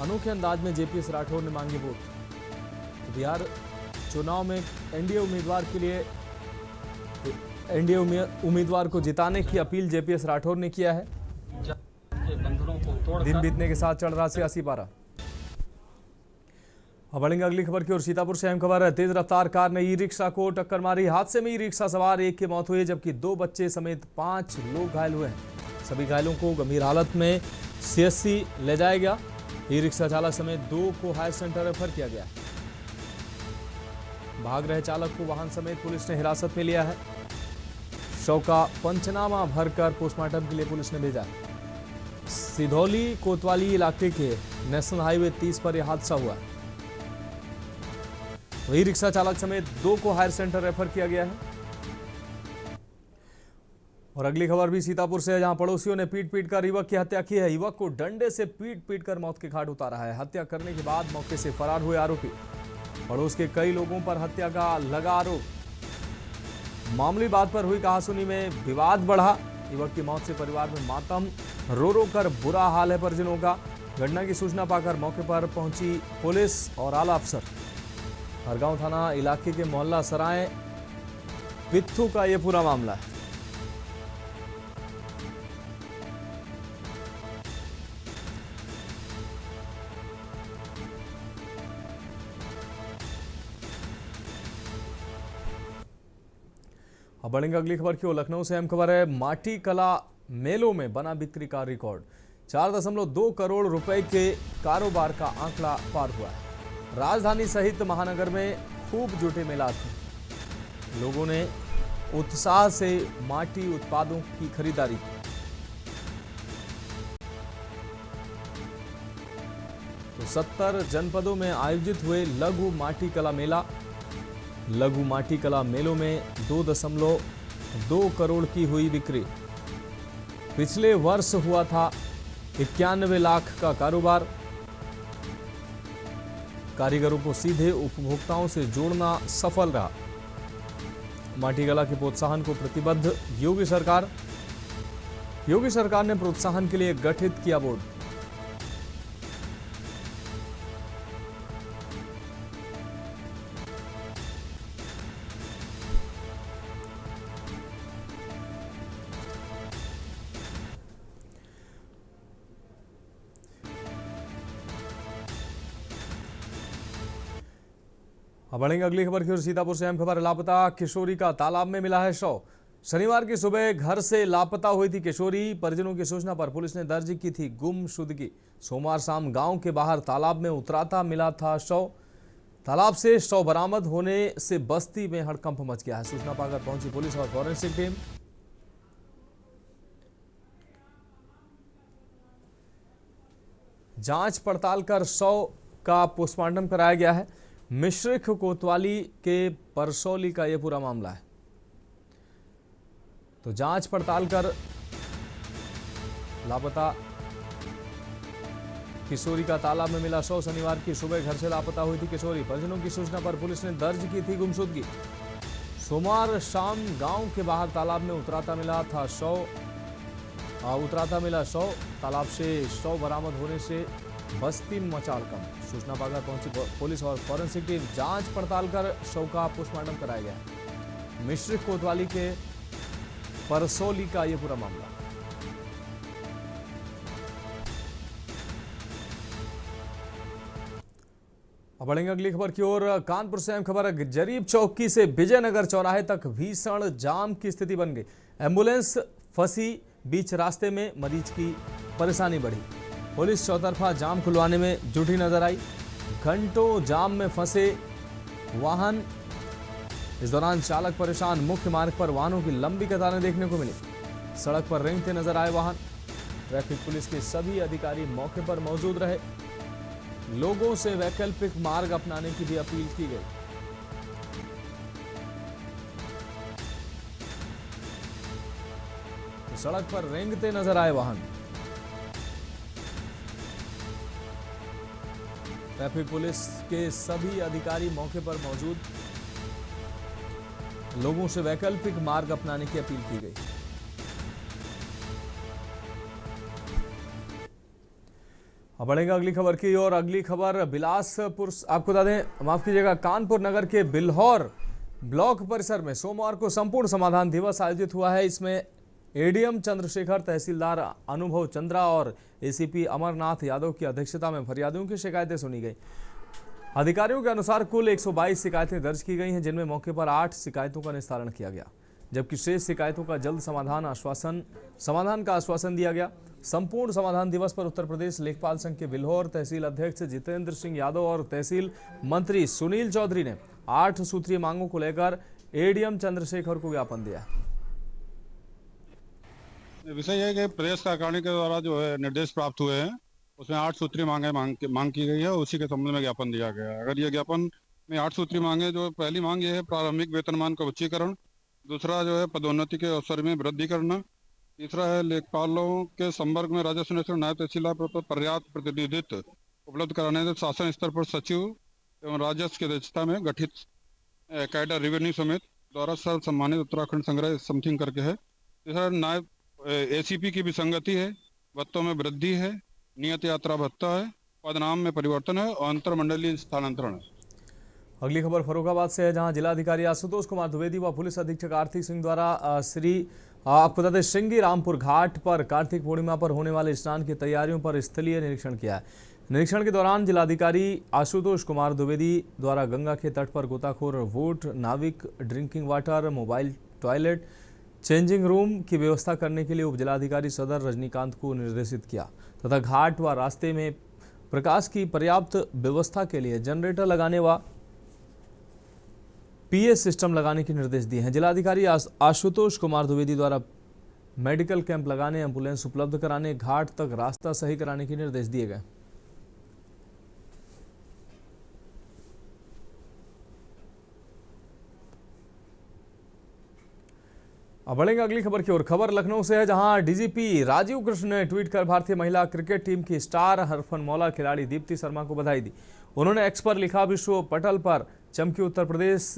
अनोखे अंदाज में जेपीएस राठौर ने मांगे वोट। तो बिहार चुनाव में एनडीए उम्मीदवार के लिए एनडीए उम्मीदवार को जिताने की अपील जेपीएस राठौर ने किया है। दिन बीतने के साथ चढ़ रहा सियासी पारा। अब बढ़ेंगे अगली खबर की ओर। सीतापुर से अहम खबर है, तेज रफ्तार कार ने ई रिक्शा को टक्कर मारी। हादसे में ई रिक्शा सवार एक की मौत हुई, जबकि 2 बच्चे समेत 5 लोग घायल हुए हैं। सभी घायलों को गंभीर हालत में सीएचसी ले जाया गया। ई रिक्शा चालक समेत 2 को हायर सेंटर रेफर किया गया। भाग रहे चालक को वाहन समेत पुलिस ने हिरासत में लिया है। शव का पंचनामा भरकर पोस्टमार्टम के लिए पुलिस ने भेजा। सिधौली कोतवाली इलाके के नेशनल हाईवे 30 पर यह हादसा हुआ। ई रिक्शा चालक समेत 2 को हायर सेंटर रेफर किया गया है। और अगली खबर भी सीतापुर से है, जहां पड़ोसियों ने पीट कर युवक की हत्या की है। युवक को डंडे से पीट कर मौत के घाट उतारा है। हत्या करने के बाद मौके से फरार हुए आरोपी। पड़ोस के कई लोगों पर हत्या का लगा आरोप। मामूली बात पर हुई कहासुनी में विवाद बढ़ा। युवक की मौत से परिवार में मातम, रो कर बुरा हाल है परिजनों का। घटना की सूचना पाकर मौके पर पहुंची पुलिस और आला अफसर। हरगांव थाना इलाके के मोहल्ला सराय पित्थू का यह पूरा मामला है। अब बढ़ेंगे अगली खबर की ओर। लखनऊ से अहम खबर है, माटी कला मेलों में बना बिक्री का रिकॉर्ड। 4.2 करोड़ रुपए के कारोबार का आंकड़ा पार हुआ है। राजधानी सहित महानगर में खूब जुटे मेला थे। लोगों ने उत्साह से माटी उत्पादों की खरीदारी की। तो 70 जनपदों में आयोजित हुए लघु माटी कला मेला। लघु माटी कला मेलों में 2.2 करोड़ की हुई बिक्री। पिछले वर्ष हुआ था 91 लाख का कारोबार। कारीगरों को सीधे उपभोक्ताओं से जोड़ना सफल रहा। माटी कला के प्रोत्साहन को प्रतिबद्ध योगी सरकार ने प्रोत्साहन के लिए गठित किया बोर्ड। अब बढ़ेंगे अगली खबर की ओर। सीतापुर से अहम खबर। लापता किशोरी का तालाब में मिला है शव। शनिवार की सुबह घर से लापता हुई थी किशोरी। परिजनों की सूचना पर पुलिस ने दर्ज की थी गुमशुदगी। सोमवार शाम गांव के बाहर तालाब में उतराता मिला था शव। तालाब से शव बरामद होने से बस्ती में हड़कंप मच गया है। सूचना पाकर पहुंची पुलिस और फॉरेंसिक टीम। जांच पड़ताल कर शव का पोस्टमार्टम कराया गया है। मिश्रिख कोतवाली के परसौली का यह पूरा मामला है। तो जांच पड़ताल कर लापता किशोरी का तालाब में मिला शव। शनिवार की सुबह घर से लापता हुई थी किशोरी। परिजनों की सूचना पर पुलिस ने दर्ज की थी गुमशुदगी। सोमवार शाम गांव के बाहर तालाब में उतराता मिला शव। तालाब से शव बरामद होने से बस्ती में मचा हड़कंप। सूचना पाकर पहुंची पुलिस और फॉरेंसिक टीम। जांच पड़ताल कर शव का पोस्टमार्टम कराया गया। मिश्रिख कोतवाली के परसौली का यह पूरा मामला। अब बढ़ेंगे अगली खबर की ओर। कानपुर से अहम खबर। जरीब चौकी से विजयनगर चौराहे तक भीषण जाम की स्थिति बन गई। एम्बुलेंस फंसी बीच रास्ते में, मरीज की परेशानी बढ़ी। पुलिस चौतरफा जाम खुलवाने में जुटी नजर आई। घंटों जाम में फंसे वाहन। इस दौरान चालक परेशान। मुख्य मार्ग पर वाहनों की लंबी कतारें देखने को मिली। सड़क पर रेंगते नजर आए वाहन। ट्रैफिक पुलिस के सभी अधिकारी मौके पर मौजूद रहे। लोगों से वैकल्पिक मार्ग अपनाने की भी अपील की गई। तो सड़क पर रेंगते नजर आए वाहन। ट्रैफिक पुलिस के सभी अधिकारी मौके पर मौजूद। लोगों से वैकल्पिक मार्ग अपनाने की अपील की गई। अब बढ़ेगा अगली खबर की ओर। अगली खबर बिलासपुर। आपको बता दें, माफ कीजिएगा, कानपुर नगर के बिल्हौर ब्लॉक परिसर में सोमवार को संपूर्ण समाधान दिवस आयोजित हुआ है। इसमें एडीएम चंद्रशेखर, तहसीलदार अनुभव चंद्रा और एसीपी अमरनाथ यादव की अध्यक्षता में फरियादियों की शिकायतें सुनी गई। अधिकारियों के अनुसार कुल 122 शिकायतें दर्ज की गई हैं, जिनमें मौके पर 8 शिकायतों का निस्तारण किया गया, जबकि शेष शिकायतों का जल्द समाधान का आश्वासन दिया गया। संपूर्ण समाधान दिवस पर उत्तर प्रदेश लेखपाल संघ के बिल्हौर तहसील अध्यक्ष जितेंद्र सिंह यादव और तहसील मंत्री सुनील चौधरी ने 8 सूत्रीय मांगों को लेकर एडीएम चंद्रशेखर को ज्ञापन दिया। विषय यह है कि प्रदेश कार्यकारिणी के द्वारा जो है निर्देश प्राप्त हुए हैं, उसमें 8 सूत्रीय मांग की गई है। उसी के संबंध में ज्ञापन दिया गया है। अगर ये ज्ञापन में 8 सूत्रीय मांगे, जो पहली मांग ये है प्रारंभिक वेतनमान का उच्चीकरण, दूसरा जो है पदोन्नति के अवसर में वृद्धि करना, तीसरा है लेखपालों के संपर्क में राजस्व निरीक्षण नायब तहसीलदार पर पर्याप्त प्रतिनिधित्व उपलब्ध कराने से शासन स्तर पर सचिव एवं राजस्व की अध्यक्षता में गठित कैडर रेवेन्यू समिति द्वारा सर्व सम्मानित उत्तराखंड संग्रह समथिंग करके है। तीसरा नायब एसीपी की विसंगति है, भत्तों में वृद्धि है, नियत यात्रा भत्ता है, पदनाम में परिवर्तन है और अंतरमंडलीय स्थानांतरण है। अगली खबर फर्रुखाबाद से है, जहां जिलाधिकारी आशुतोष कुमार द्विवेदी व पुलिस अधीक्षक आर्थिक सिंह द्वारा आपको बता दें श्रृंगी रामपुर घाट पर कार्तिक पूर्णिमा पर होने वाले स्नान की तैयारियों पर स्थलीय निरीक्षण किया है। निरीक्षण के दौरान जिलाधिकारी आशुतोष कुमार द्विवेदी द्वारा गंगा के तट पर गोताखोर वोट, नाविक, drinking water, mobile toilet, changing room की व्यवस्था करने के लिए उप जिलाधिकारी सदर रजनीकांत को निर्देशित किया तथा घाट व रास्ते में प्रकाश की पर्याप्त व्यवस्था के लिए जनरेटर लगाने व पीएस सिस्टम लगाने के निर्देश दिए हैं। जिलाधिकारी आशुतोष कुमार द्विवेदी द्वारा मेडिकल कैंप लगाने, एम्बुलेंस उपलब्ध कराने, घाट तक रास्ता सही कराने के निर्देश दिए गए। अब बढ़ेंगे अगली खबर की ओर। खबर लखनऊ से है, जहां डीजीपी राजीव कृष्ण ने ट्वीट कर भारतीय महिला क्रिकेट टीम की स्टार हरफनमौला खिलाड़ी दीप्ति शर्मा को बधाई दी। उन्होंने एक्स पर लिखा, विश्व पटल पर चमकी उत्तर प्रदेश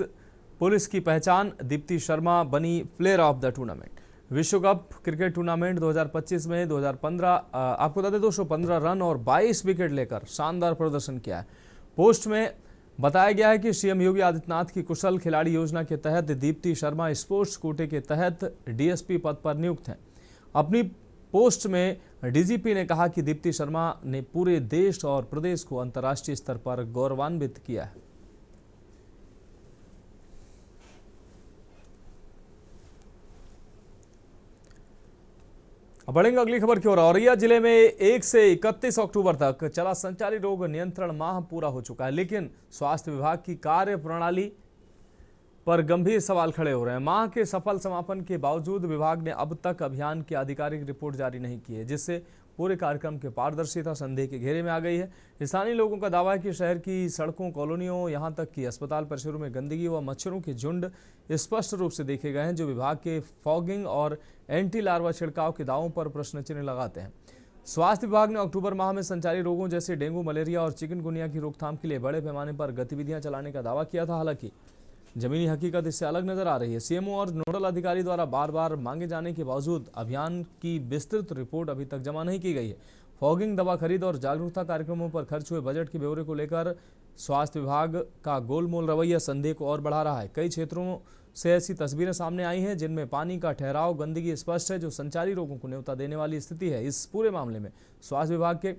पुलिस की पहचान, दीप्ति शर्मा बनी प्लेयर ऑफ द टूर्नामेंट। विश्व कप क्रिकेट टूर्नामेंट 2025 में 2015 आपको बता दें 215 रन और 22 विकेट लेकर शानदार प्रदर्शन किया है। पोस्ट में बताया गया है कि सीएम योगी आदित्यनाथ की कुशल खिलाड़ी योजना के तहत दीप्ति शर्मा स्पोर्ट्स कोटे के तहत डीएसपी पद पर नियुक्त हैं। अपनी पोस्ट में डीजीपी ने कहा कि दीप्ति शर्मा ने पूरे देश और प्रदेश को अंतर्राष्ट्रीय स्तर पर गौरवान्वित किया है। बढ़ेंगे अगली खबर की ओर। औरैया जिले में 1 से 31 अक्टूबर तक चला संचारी रोग नियंत्रण माह पूरा हो चुका है, लेकिन स्वास्थ्य विभाग की कार्य प्रणाली पर गंभीर सवाल खड़े हो रहे हैं। माह के सफल समापन के बावजूद विभाग ने अब तक अभियान की आधिकारिक रिपोर्ट जारी नहीं की है, जिससे पूरे कार्यक्रम की पारदर्शिता संदेह के घेरे में आ गई है। स्थानीय लोगों का दावा है कि शहर की सड़कों, कॉलोनियों, यहां तक कि अस्पताल परिसरों में गंदगी व मच्छरों के झुंड स्पष्ट रूप से देखे गए हैं, जो विभाग के फॉगिंग और एंटी लार्वा छिड़काव के दावों पर प्रश्न चिन्ह लगाते हैं। स्वास्थ्य विभाग ने अक्टूबर माह में संचारी रोगों जैसे डेंगू, मलेरिया और चिकनगुनिया की रोकथाम के लिए बड़े पैमाने पर गतिविधियां चलाने का दावा किया था। हालांकि जमीनी हकीकत इससे अलग नजर आ रही है। सीएमओ और नोडल अधिकारी द्वारा बार बार मांगे जाने के बावजूद अभियान की विस्तृत रिपोर्ट अभी तक जमा नहीं की गई है। फॉगिंग, दवा खरीद और जागरूकता कार्यक्रमों पर खर्च हुए बजट के ब्यौरे को लेकर स्वास्थ्य विभाग का गोलमोल रवैया संदेह को और बढ़ा रहा है। कई क्षेत्रों से ऐसी तस्वीरें सामने आई हैं जिनमें पानी का ठहराव, गंदगी स्पष्ट है, जो संचारी रोगों को न्योता देने वाली स्थिति है। इस पूरे मामले में स्वास्थ्य विभाग के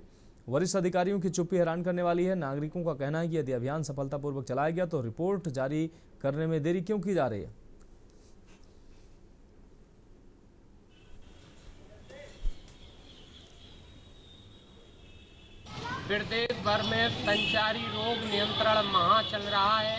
वरिष्ठ अधिकारियों की चुप्पी हैरान करने वाली है। नागरिकों का कहना है कि यदि अभियान सफलतापूर्वक चलाया गया तो रिपोर्ट जारी करने में देरी क्यों की जा रही है। प्रदेश भर में संचारी रोग नियंत्रण माह चल रहा है,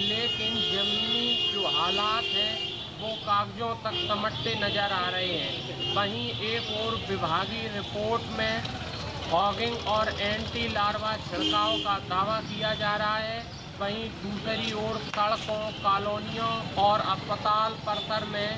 लेकिन जमीनी जो हालात हैं वो कागजों तक समटते नजर आ रहे हैं। वहीं एक और विभागीय रिपोर्ट में फॉगिंग और एंटी लार्वा छिड़काव का दावा किया जा रहा है, वहीं दूसरी ओर सड़कों, कॉलोनियों और अस्पताल परिसर में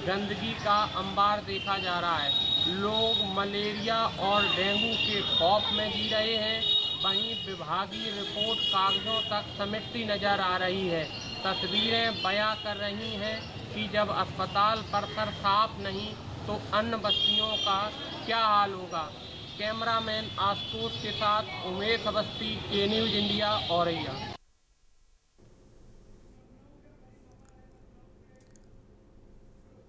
गंदगी का अंबार देखा जा रहा है। लोग मलेरिया और डेंगू के खौफ में जी रहे हैं। वहीं विभागीय रिपोर्ट कागजों तक समेटती नजर आ रही है। तस्वीरें बयां कर रही हैं कि जब अस्पताल परिसर साफ नहीं तो अन्य बस्तियों का क्या हाल होगा। कैमरामैन आशुतोष के साथ उमेश अवस्थी, के न्यूज इंडिया, औरैया।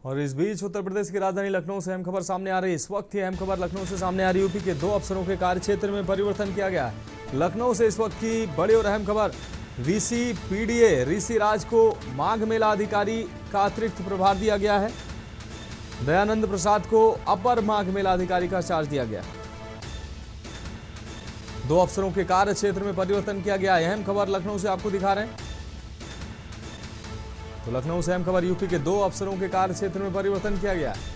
और इस बीच उत्तर प्रदेश की राजधानी लखनऊ से अहम खबर सामने आ रही है। इस वक्त ये अहम खबर लखनऊ से सामने आ रही है। यूपी के 2 अफसरों के कार्यक्षेत्र में परिवर्तन किया गया है। लखनऊ से इस वक्त की बड़ी और अहम खबर, वीसी पीडीए ऋषि राज को माघ मेला अधिकारी का अतिरिक्त प्रभार दिया गया है। दयानंद प्रसाद को अपर माघ मेला अधिकारी का चार्ज दिया गया। 2 अफसरों के कार्य क्षेत्र में परिवर्तन किया गया है। अहम खबर लखनऊ से आपको दिखा रहे हैं। तो लखनऊ से अहम खबर, यूपी के 2 अफसरों के कार्य क्षेत्र में परिवर्तन किया गया है।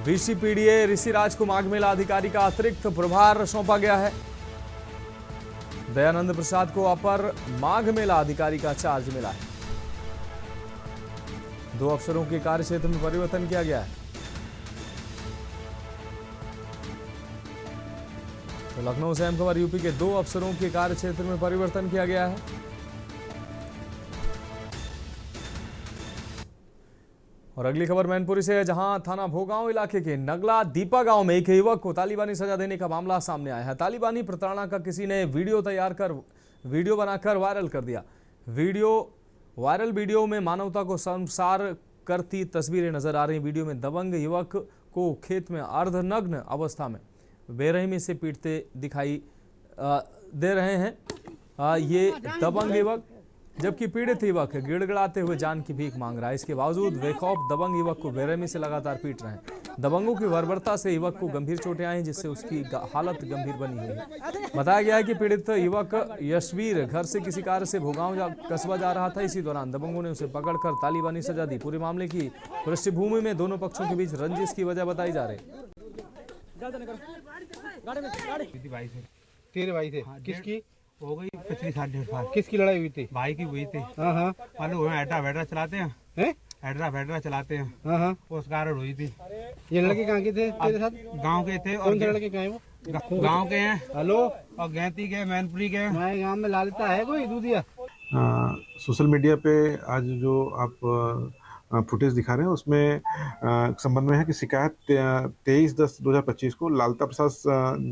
वीसी पीडीए ऋषि राज को माघ मेला अधिकारी का अतिरिक्त प्रभार सौंपा गया है। दयानंद प्रसाद को अपर माघ मेला अधिकारी का चार्ज मिला है। 2 अफसरों के कार्य क्षेत्र में परिवर्तन किया गया है। तो लखनऊ से अहम खबर, यूपी के 2 अफसरों के कार्य क्षेत्र में परिवर्तन किया गया है। और अगली खबर मैनपुरी से है, जहां थाना भोगांव इलाके के नगला दीपा गांव में एक युवक को तालिबानी सजा देने का मामला सामने आया है। तालिबानी प्रताड़ना का किसी ने वीडियो बनाकर वायरल कर दिया। वायरल वीडियो में मानवता को शर्मसार करती तस्वीरें नजर आ रही। वीडियो में दबंग युवक को खेत में अर्धनग्न अवस्था में बेरहमी से पीटते दिखाई दे रहे हैं ये दबंग युवक, जबकि पीड़ित युवक गिड़गिड़ाते हुए जान की भीख मांग रहा है। इसके बावजूद बेखौफ दबंग युवक को बेरहमी से लगातार पीट रहे हैं। दबंगों की बर्बरता से युवक को गंभीर चोटें आई, जिससे उसकी हालत गंभीर बनी हुई है। बताया गया है कि पीड़ित युवक यशवीर घर से किसी कार्य से भोगांव कस्बा जा रहा था। इसी दौरान दबंगों ने उसे पकड़कर तालिबानी सजा दी। पूरे मामले की पृष्ठभूमि में दोनों पक्षों के बीच रंजिश की वजह बताई जा रही है। तेरे भाई थे? किसकी हो गई? पिछली साल 1.5 साल। किसकी लड़ाई हुई थी? भाई की हुई थी। हाँ, मालूम है, एड्रा चलाते हैं, एड्रा चलाते हैं। हाँ, उस कारण हुई थी। ये लड़के कहाँ के थे तेरे साथ? गांव के थे। और लड़के कहाँ हैं वो? गांव के हैं। हेलो, और गैंती के, मैनपुरी के। हमारे गांव में लालता है कोई दूधिया? सोशल मीडिया पे आज जो आप फुटेज दिखा रहे हैं उसमें संबंध में है कि शिकायत 23/10/2025 को लालता प्रसाद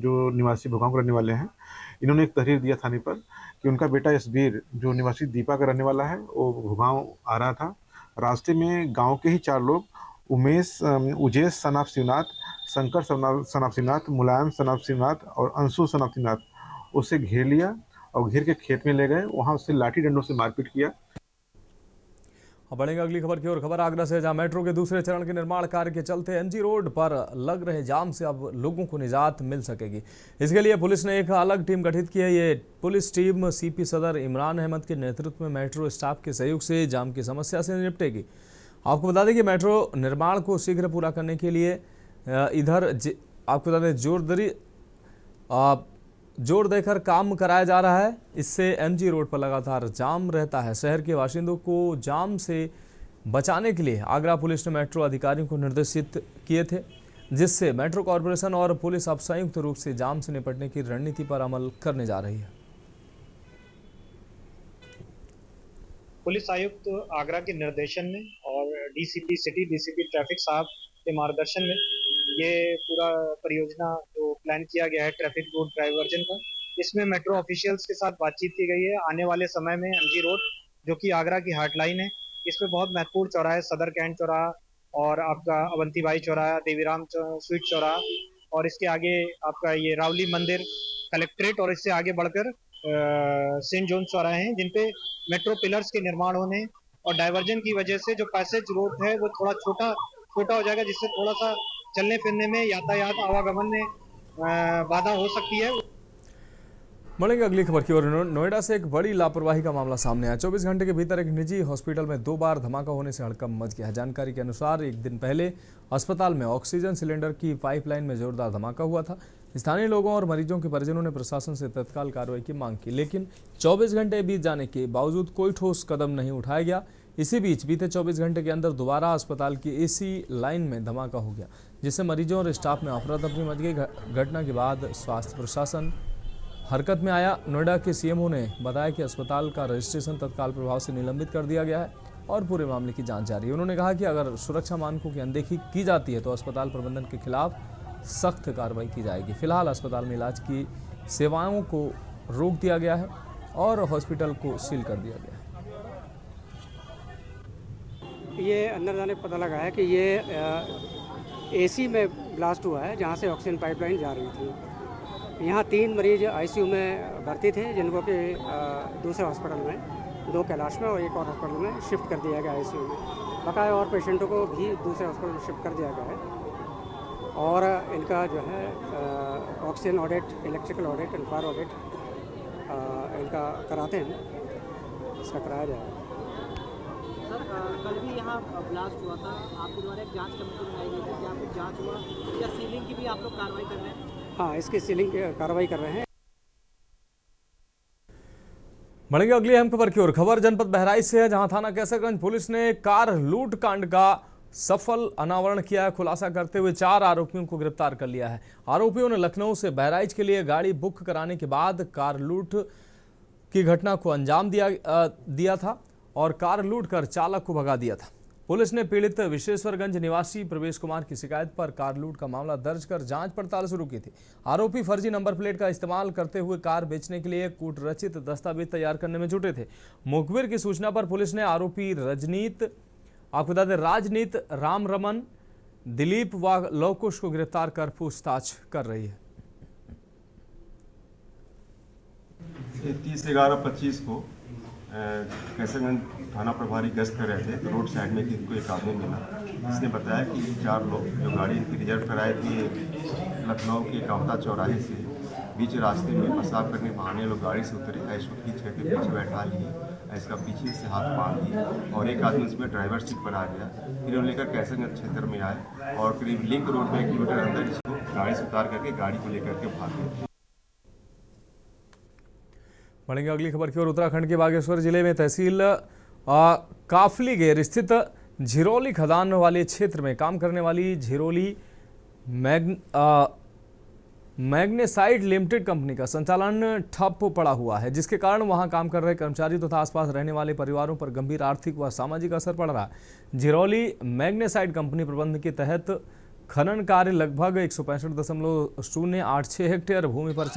जो निवासी भोगांव रहने वाले हैं, इन्होंने एक तहरीर दिया थाने पर कि उनका बेटा यशवीर जो निवासी दीपा का रहने वाला है, वो भोगांव आ रहा था। रास्ते में गांव के ही 4 लोग उजेश सनाफ शिवनाथ, शंकर सनाफ शिवनाथ, मुलायम सनाफ शिवनाथ और अंशु सनाफ शिवनाथ उसे घेर लिया और घेर के खेत में ले गए। वहाँ उससे लाठी डंडों से मारपीट किया। अब बढ़ेंगे अगली खबर की ओर। खबर आगरा से, जहां मेट्रो के दूसरे चरण के निर्माण कार्य के चलते एमजी रोड पर लग रहे जाम से अब लोगों को निजात मिल सकेगी। इसके लिए पुलिस ने एक अलग टीम गठित की है। ये पुलिस टीम सीपी सदर इमरान अहमद के नेतृत्व में मेट्रो स्टाफ के सहयोग से जाम की समस्या से निपटेगी। आपको बता दें कि मेट्रो निर्माण को शीघ्र पूरा करने के लिए इधर आपको बता दें जोर देकर काम कराया जा रहा है। इससे एमजी रोड पर लगातार जाम रहता है। शहर के बाशिंदों को जाम से बचाने के लिए आगरा पुलिस ने मेट्रो अधिकारियों को निर्देशित किए थे, जिससे मेट्रो कॉरपोरेशन और पुलिस अब संयुक्त रूप से जाम से निपटने की रणनीति पर अमल करने जा रही है। पुलिस आयुक्त आगरा के निर्देशन में और डीसीपी सिटी, डीसीपी ट्रैफिक साहब के मार्गदर्शन में ये पूरा परियोजना जो प्लान किया गया है ट्रैफिक रूट डाइवर्जन का, इसमें मेट्रो ऑफिशियल्स के साथ बातचीत की गई है। आने वाले समय में एमजी रोड जो कि आगरा की हार्टलाइन है, इसमें बहुत महत्वपूर्ण चौराहा है, सदर कैंट चौराहा और आपका अवंतीबाई चौराहा, देवीराम स्वीट चौराहा और इसके आगे आपका ये रावली मंदिर, कलेक्ट्रेट और इससे आगे बढ़कर सेंट जॉन चौराहे हैं, जिनपे मेट्रो पिलर्स के निर्माण होने और डाइवर्जन की वजह से जो पैसेज रोड है वो थोड़ा छोटा हो जाएगा, जिससे थोड़ा सा चलने फिरने में, यातायात आवागमन में बाधा हो सकती है। बढ़ेंगे अगली खबर की ओर। नोएडा से एक बड़ी लापरवाही का मामला सामने आया। 24 घंटे के भीतर एक निजी हॉस्पिटल में 2 बार धमाका होने से हड़कंप मच गया। जानकारी के अनुसार एक दिन पहले अस्पताल में ऑक्सीजन सिलेंडर की पाइपलाइन में जोरदार धमाका हुआ था। स्थानीय लोगों और मरीजों के परिजनों ने प्रशासन से तत्काल कार्रवाई की मांग की, लेकिन 24 घंटे बीत जाने के बावजूद कोई ठोस कदम नहीं उठाया गया। इसी बीच बीते 24 घंटे के अंदर दोबारा अस्पताल की एसी लाइन में धमाका हो गया, जिससे मरीजों और स्टाफ में अफरा तफरी मच गई। घटना के बाद स्वास्थ्य प्रशासन हरकत में आया। नोएडा के सीएमओ ने बताया कि अस्पताल का रजिस्ट्रेशन तत्काल प्रभाव से निलंबित कर दिया गया है और पूरे मामले की जांच जारी है। उन्होंने कहा कि अगर सुरक्षा मानकों की अनदेखी की जाती है तो अस्पताल प्रबंधन के खिलाफ सख्त कार्रवाई की जाएगी। फिलहाल अस्पताल में इलाज की सेवाओं को रोक दिया गया है और हॉस्पिटल को सील कर दिया गया है। ये अंदर जाने पता लगा है कि ये एसी में ब्लास्ट हुआ है, जहाँ से ऑक्सीजन पाइपलाइन जा रही थी। यहाँ 3 मरीज आईसीयू में भर्ती थे, जिनको कि दूसरे हॉस्पिटल में, 2 कैलाश में और एक और हॉस्पिटल में शिफ्ट कर दिया गया आईसीयू में। बकाया और पेशेंटों को भी दूसरे हॉस्पिटल में शिफ्ट कर दिया गया है और इनका जो है oxygen audit, electrical audit and fire audit इनका कराते हैं, इसका कराया जाएगा। सर, कल भी यहाँ ब्लास्ट हुआ था, आपके द्वारा एक जांच कमेटी बनाई गई थी, क्या कुछ जांच हुआ या सीलिंग की भी आप लोग कार्रवाई कर रहे हैं? हाँ, इसकी सीलिंग की कार्रवाई कर रहे हैं। बढ़ेंगे अगली अहम खबर की ओर। खबर जनपद बहराइच से है, जहां थाना कैसरगंज पुलिस ने कार लूट कांड का सफल अनावरण किया है। खुलासा करते हुए 4 आरोपियों को गिरफ्तार कर लिया है। आरोपियों ने लखनऊ से बहराइच के लिए गाड़ी बुक कराने के बाद कार लूट की घटना को अंजाम दिया था और कार लूट कर चालक को भगा दिया था। पुलिस ने पीड़ित विश्वेश्वरगंज निवासी प्रवेश कुमार की शिकायत पर कार लूट का मामला दर्ज कर जांच पड़ताल शुरू की थी। आरोपी फर्जी नंबर प्लेट का इस्तेमाल करते हुए कार बेचने के लिए कूटरचित दस्तावेज तैयार करने में जुटे थे। मुखबिर की सूचना पर पुलिस ने आरोपी आपको बता दें राजनीत, राम रमन, दिलीप व लवकुश को गिरफ्तार कर पूछताछ कर रही है। 30/11/25 को कैसरगंज थाना प्रभारी गश्त कर रहे थे तो रोड साइड में इनको एक आदमी मिला जिसने बताया कि 4 लोग जो गाड़ी इनकी रिजर्व कराई थी लखनऊ के कामता चौराहे से बीच रास्ते में पेशाब करने बहाने लोग गाड़ी से उतरे, ऐशो खींच करके पीछे बैठा लिए, ऐसा पीछे से हाथ बांध दिए और एक आदमी उसमें ड्राइवर सीट पर आ गया। फिर वो लेकर कैसरगंज क्षेत्र में आए और करीब लिंक रोड में 1 किलोमीटर अंदर इसको गाड़ी से उतार करके गाड़ी को लेकर के भाग गए। बढ़ेंगे अगली खबर की ओर। उत्तराखंड के बागेश्वर जिले में तहसील काफलीगेर स्थित झिरोली खदान वाले क्षेत्र में काम करने वाली झिरोली मैग्नेसाइट लिमिटेड कंपनी का संचालन ठप पड़ा हुआ है, जिसके कारण वहां काम कर रहे कर्मचारी तथा आसपास रहने वाले परिवारों पर गंभीर आर्थिक व सामाजिक असर पड़ रहा है। झिरोली मैग्नेसाइट कंपनी प्रबंध के तहत खनन कार्य लगभग 165.086 हेक्टेयर भूमि पर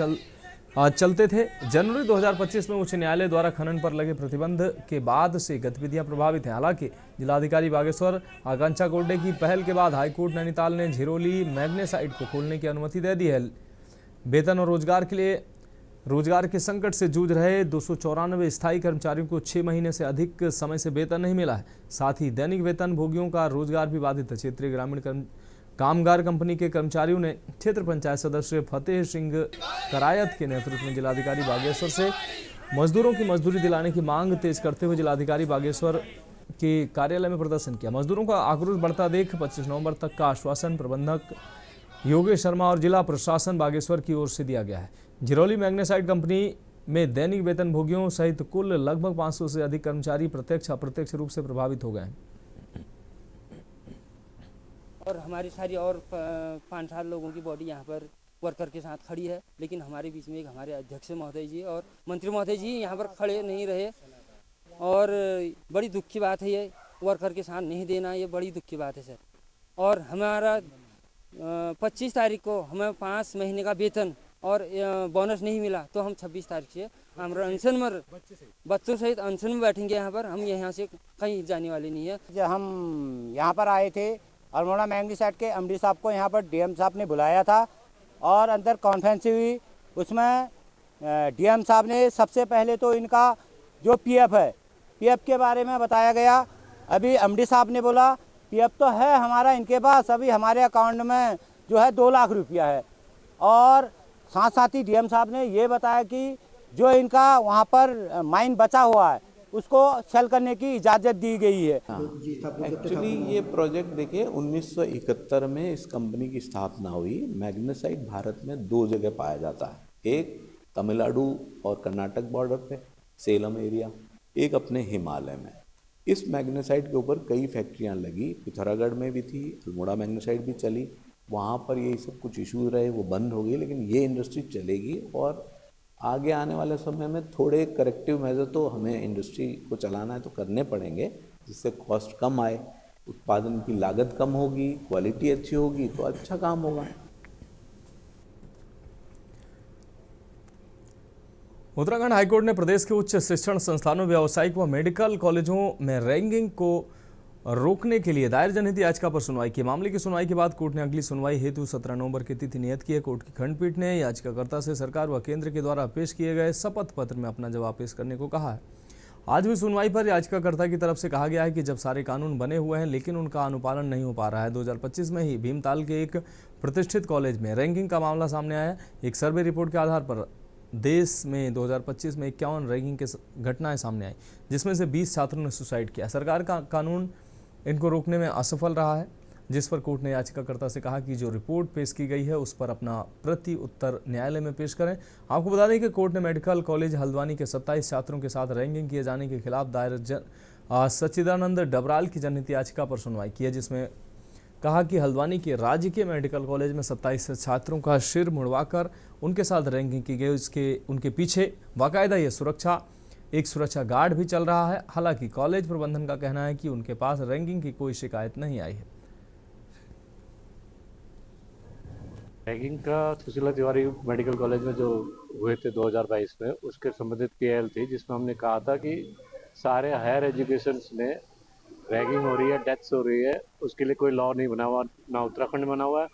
चलते थे। जनवरी 2025 में उच्च न्यायालय द्वारा खनन पर लगे प्रतिबंध के बाद से गतिविधियां प्रभावित हैं। हालांकि जिलाधिकारी बागेश्वर आकांक्षा गोड्डे की पहल के बाद हाईकोर्ट नैनीताल ने झिरोली मैग्नेसाइट को खोलने की अनुमति दे दी है। वेतन और रोजगार के संकट से जूझ रहे 294 स्थायी कर्मचारियों को 6 महीने से अधिक समय से वेतन नहीं मिला है। साथ ही दैनिक वेतन भोगियों का रोजगार भी बाधित है। क्षेत्रीय ग्रामीण कामगार कंपनी के कर्मचारियों ने क्षेत्र पंचायत सदस्य फतेह सिंह करायत के नेतृत्व में जिलाधिकारी बागेश्वर से मजदूरों की मजदूरी दिलाने की मांग तेज करते हुए जिलाधिकारी बागेश्वर के कार्यालय में प्रदर्शन किया। मजदूरों का आक्रोश बढ़ता देख 25 नवंबर तक का आश्वासन प्रबंधक योगेश शर्मा और जिला प्रशासन बागेश्वर की ओर से दिया गया है। झिरोली मैग्नेसाइट कंपनी में दैनिक वेतन भोगियों सहित कुल लगभग 500 से अधिक कर्मचारी प्रत्यक्ष अप्रत्यक्ष रूप से प्रभावित हो गए हैं। और हमारी सारी और 5-7 लोगों की बॉडी यहाँ पर वर्कर के साथ खड़ी है, लेकिन हमारे बीच में एक हमारे अध्यक्ष महोदय जी और मंत्री महोदय जी यहाँ पर खड़े नहीं रहे और बड़ी दुख की बात है। ये वर्कर के साथ नहीं देना, ये बड़ी दुख की बात है सर। और हमारा 25 तारीख को हमें 5 महीने का वेतन और बोनस नहीं मिला, तो हम 26 तारीख से हम अनशन में बच्चों सहित अनशन में बैठेंगे यहाँ पर। हम यहाँ से कहीं जाने वाले नहीं है। जब हम यहाँ पर आए थे अल्मोड़ा मैग्नेसाइट के एमडी साहब को यहाँ पर डीएम साहब ने बुलाया था और अंदर कॉन्फ्रेंस हुई। उसमें डीएम साहब ने सबसे पहले तो इनका जो पीएफ है, पीएफ के बारे में बताया गया। अभी एमडी साहब ने बोला पीएफ तो है हमारा इनके पास, अभी हमारे अकाउंट में जो है 2 लाख रुपया है। और साथ साथ ही डीएम साहब ने ये बताया कि जो इनका वहाँ पर माइन बचा हुआ है उसको सेल करने की इजाज़त दी गई है। एक्चुअली ये प्रोजेक्ट देखिए 1971 में इस कंपनी की स्थापना हुई। मैग्नेसाइट भारत में 2 जगह पाया जाता है, एक तमिलनाडु और कर्नाटक बॉर्डर पे सेलम एरिया, एक अपने हिमालय में। इस मैग्नेसाइट के ऊपर कई फैक्ट्रियां लगी, पिथौरागढ़ में भी थी, अल्मोड़ा मैग्नेसाइट भी चली। वहाँ पर ये सब कुछ इशू रहे, वो बंद हो गई, लेकिन ये इंडस्ट्री चलेगी और आगे आने वाले समय में थोड़े करेक्टिव मेजर तो हमें इंडस्ट्री को चलाना है तो करने पड़ेंगे, जिससे कॉस्ट कम आए, उत्पादन की लागत कम होगी, क्वालिटी अच्छी होगी तो अच्छा काम होगा। उत्तराखंड हाईकोर्ट ने प्रदेश के उच्च शिक्षण संस्थानों, व्यावसायिक व मेडिकल कॉलेजों में रैंकिंग को रोकने के लिए दायर जनहित याचिका पर सुनवाई की। मामले की सुनवाई के बाद कोर्ट ने अगली सुनवाई हेतु 17 नवंबर की तिथि नियत की है। कोर्ट की खंडपीठ ने याचिकाकर्ता से सरकार व केंद्र के द्वारा पेश किए गए शपथ पत्र में अपना जवाब पेश करने को कहा है। आज भी सुनवाई पर याचिकाकर्ता की तरफ से कहा गया है कि जब सारे कानून बने हुए हैं लेकिन उनका अनुपालन नहीं हो पा रहा है। 2025 में ही भीमताल के एक प्रतिष्ठित कॉलेज में रैंकिंग का मामला सामने आया। एक सर्वे रिपोर्ट के आधार पर देश में 2025 में 51 रैंकिंग के घटनाएं सामने आई, जिसमें से 20 छात्रों ने सुसाइड किया। सरकार का कानून इनको रोकने में असफल रहा है, जिस पर कोर्ट ने याचिकाकर्ता से कहा कि जो रिपोर्ट पेश की गई है उस पर अपना प्रति उत्तर न्यायालय में पेश करें। आपको बता दें कि कोर्ट ने मेडिकल कॉलेज हल्द्वानी के 27 छात्रों के साथ रैंकिंग किए जाने के खिलाफ दायर सच्चिदानंद डबराल की जनहित याचिका पर सुनवाई की है, जिसमें कहा कि हल्द्वानी के राजकीय मेडिकल कॉलेज में 27 छात्रों का सिर मुड़वाकर उनके साथ रैंकिंग की गई। उनके पीछे बाकायदा ये एक सुरक्षा गार्ड भी चल रहा है। हालांकि कॉलेज प्रबंधन का कहना है कि उनके पास रैंकिंग की कोई शिकायत नहीं आई है। रैंकिंग का सुशीला तिवारी मेडिकल कॉलेज में जो हुए थे 2022 में, उसके संबंधित पीएल थी, जिसमें हमने कहा था कि सारे हायर एजुकेशन में रैगिंग हो रही है, डेथ्स हो रही है, उसके लिए कोई लॉ नहीं बना हुआ, ना उत्तराखंड में बना हुआ है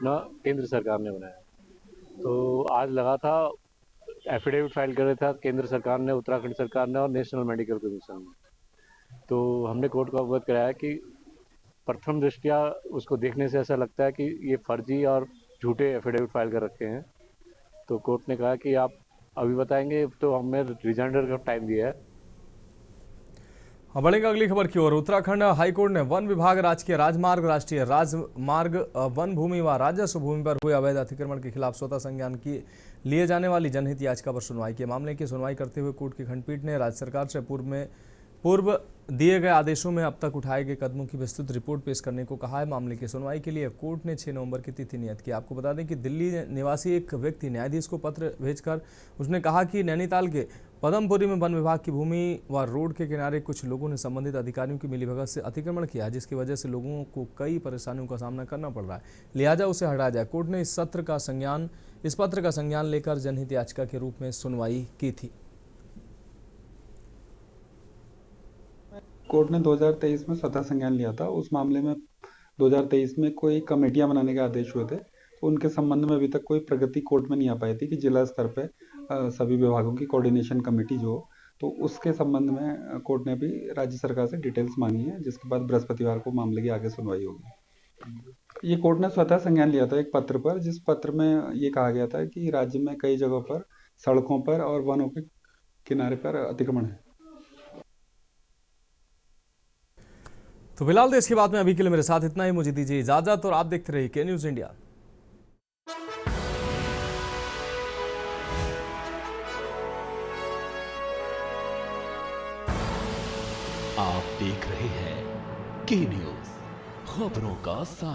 ना केंद्र सरकार ने बनाया। तो आज लगा था एफिडेविट फाइल कर रहा था केंद्र सरकार ने, उत्तराखंड सरकार ने और नेशनल मेडिकल कमीशन ने। तो हमने कोर्ट को अवगत कराया कि प्रथम दृष्टया उसको देखने से ऐसा लगता है कि ये फर्जी और झूठे एफिडेविट फाइल कर रखे हैं। तो कोर्ट ने कहा कि आप अभी बताएंगे, तो हमें रिजाइंडर का टाइम दिया है। अब बढ़ेंगे अगली खबर की ओर। उत्तराखंड हाईकोर्ट ने वन विभाग, राजकीय राजमार्ग, राष्ट्रीय राजमार्ग, वन भूमि व राजस्व भूमि पर हुए अवैध अतिक्रमण के खिलाफ स्वतः संज्ञान की लिए जाने वाली जनहित याचिका पर सुनवाई की। मामले की सुनवाई करते हुए कोर्ट की खंडपीठ ने राज्य सरकार से पूर्व दिए गए आदेशों में अब तक उठाए गए कदमों की विस्तृत रिपोर्ट पेश करने को कहा है। मामले की सुनवाई के लिए कोर्ट ने 6 नवंबर की तिथि नियत की। आपको बता दें कि दिल्ली निवासी एक व्यक्ति न्यायाधीश को पत्र भेजकर उसने कहा कि नैनीताल के पदमपुरी में वन विभाग की भूमि व रोड के किनारे कुछ लोगों ने संबंधित अधिकारियों की मिलीभगत से अतिक्रमण किया है, जिसकी वजह से लोगों को कई परेशानियों का सामना करना पड़ रहा है, लिहाजा उसे हटाया जाए। कोर्ट ने इस पत्र का संज्ञान लेकर जनहित याचिका के रूप में सुनवाई की थी। कोर्ट ने 2023 में स्वतः संज्ञान लिया था। उस मामले में 2023 में कोई कमेटियां बनाने के आदेश हुए थे, तो उनके संबंध में अभी तक कोई प्रगति कोर्ट में नहीं आ पाई थी कि जिला स्तर पे सभी विभागों की कोऑर्डिनेशन कमेटी जो, तो उसके संबंध में कोर्ट ने अभी राज्य सरकार से डिटेल्स मांगी है, जिसके बाद बृहस्पतिवार को मामले की आगे सुनवाई होगी। ये कोर्ट ने स्वतः संज्ञान लिया था एक पत्र पर, जिस पत्र में ये कहा गया था कि राज्य में कई जगहों पर सड़कों पर और वनों के किनारे पर अतिक्रमण है। तो फिलहाल देश की बात में अभी के लिए मेरे साथ इतना ही। मुझे दीजिए इजाजत और आप देखते रहिए के न्यूज़ इंडिया। आप देख रहे हैं के न्यूज़, खबरों का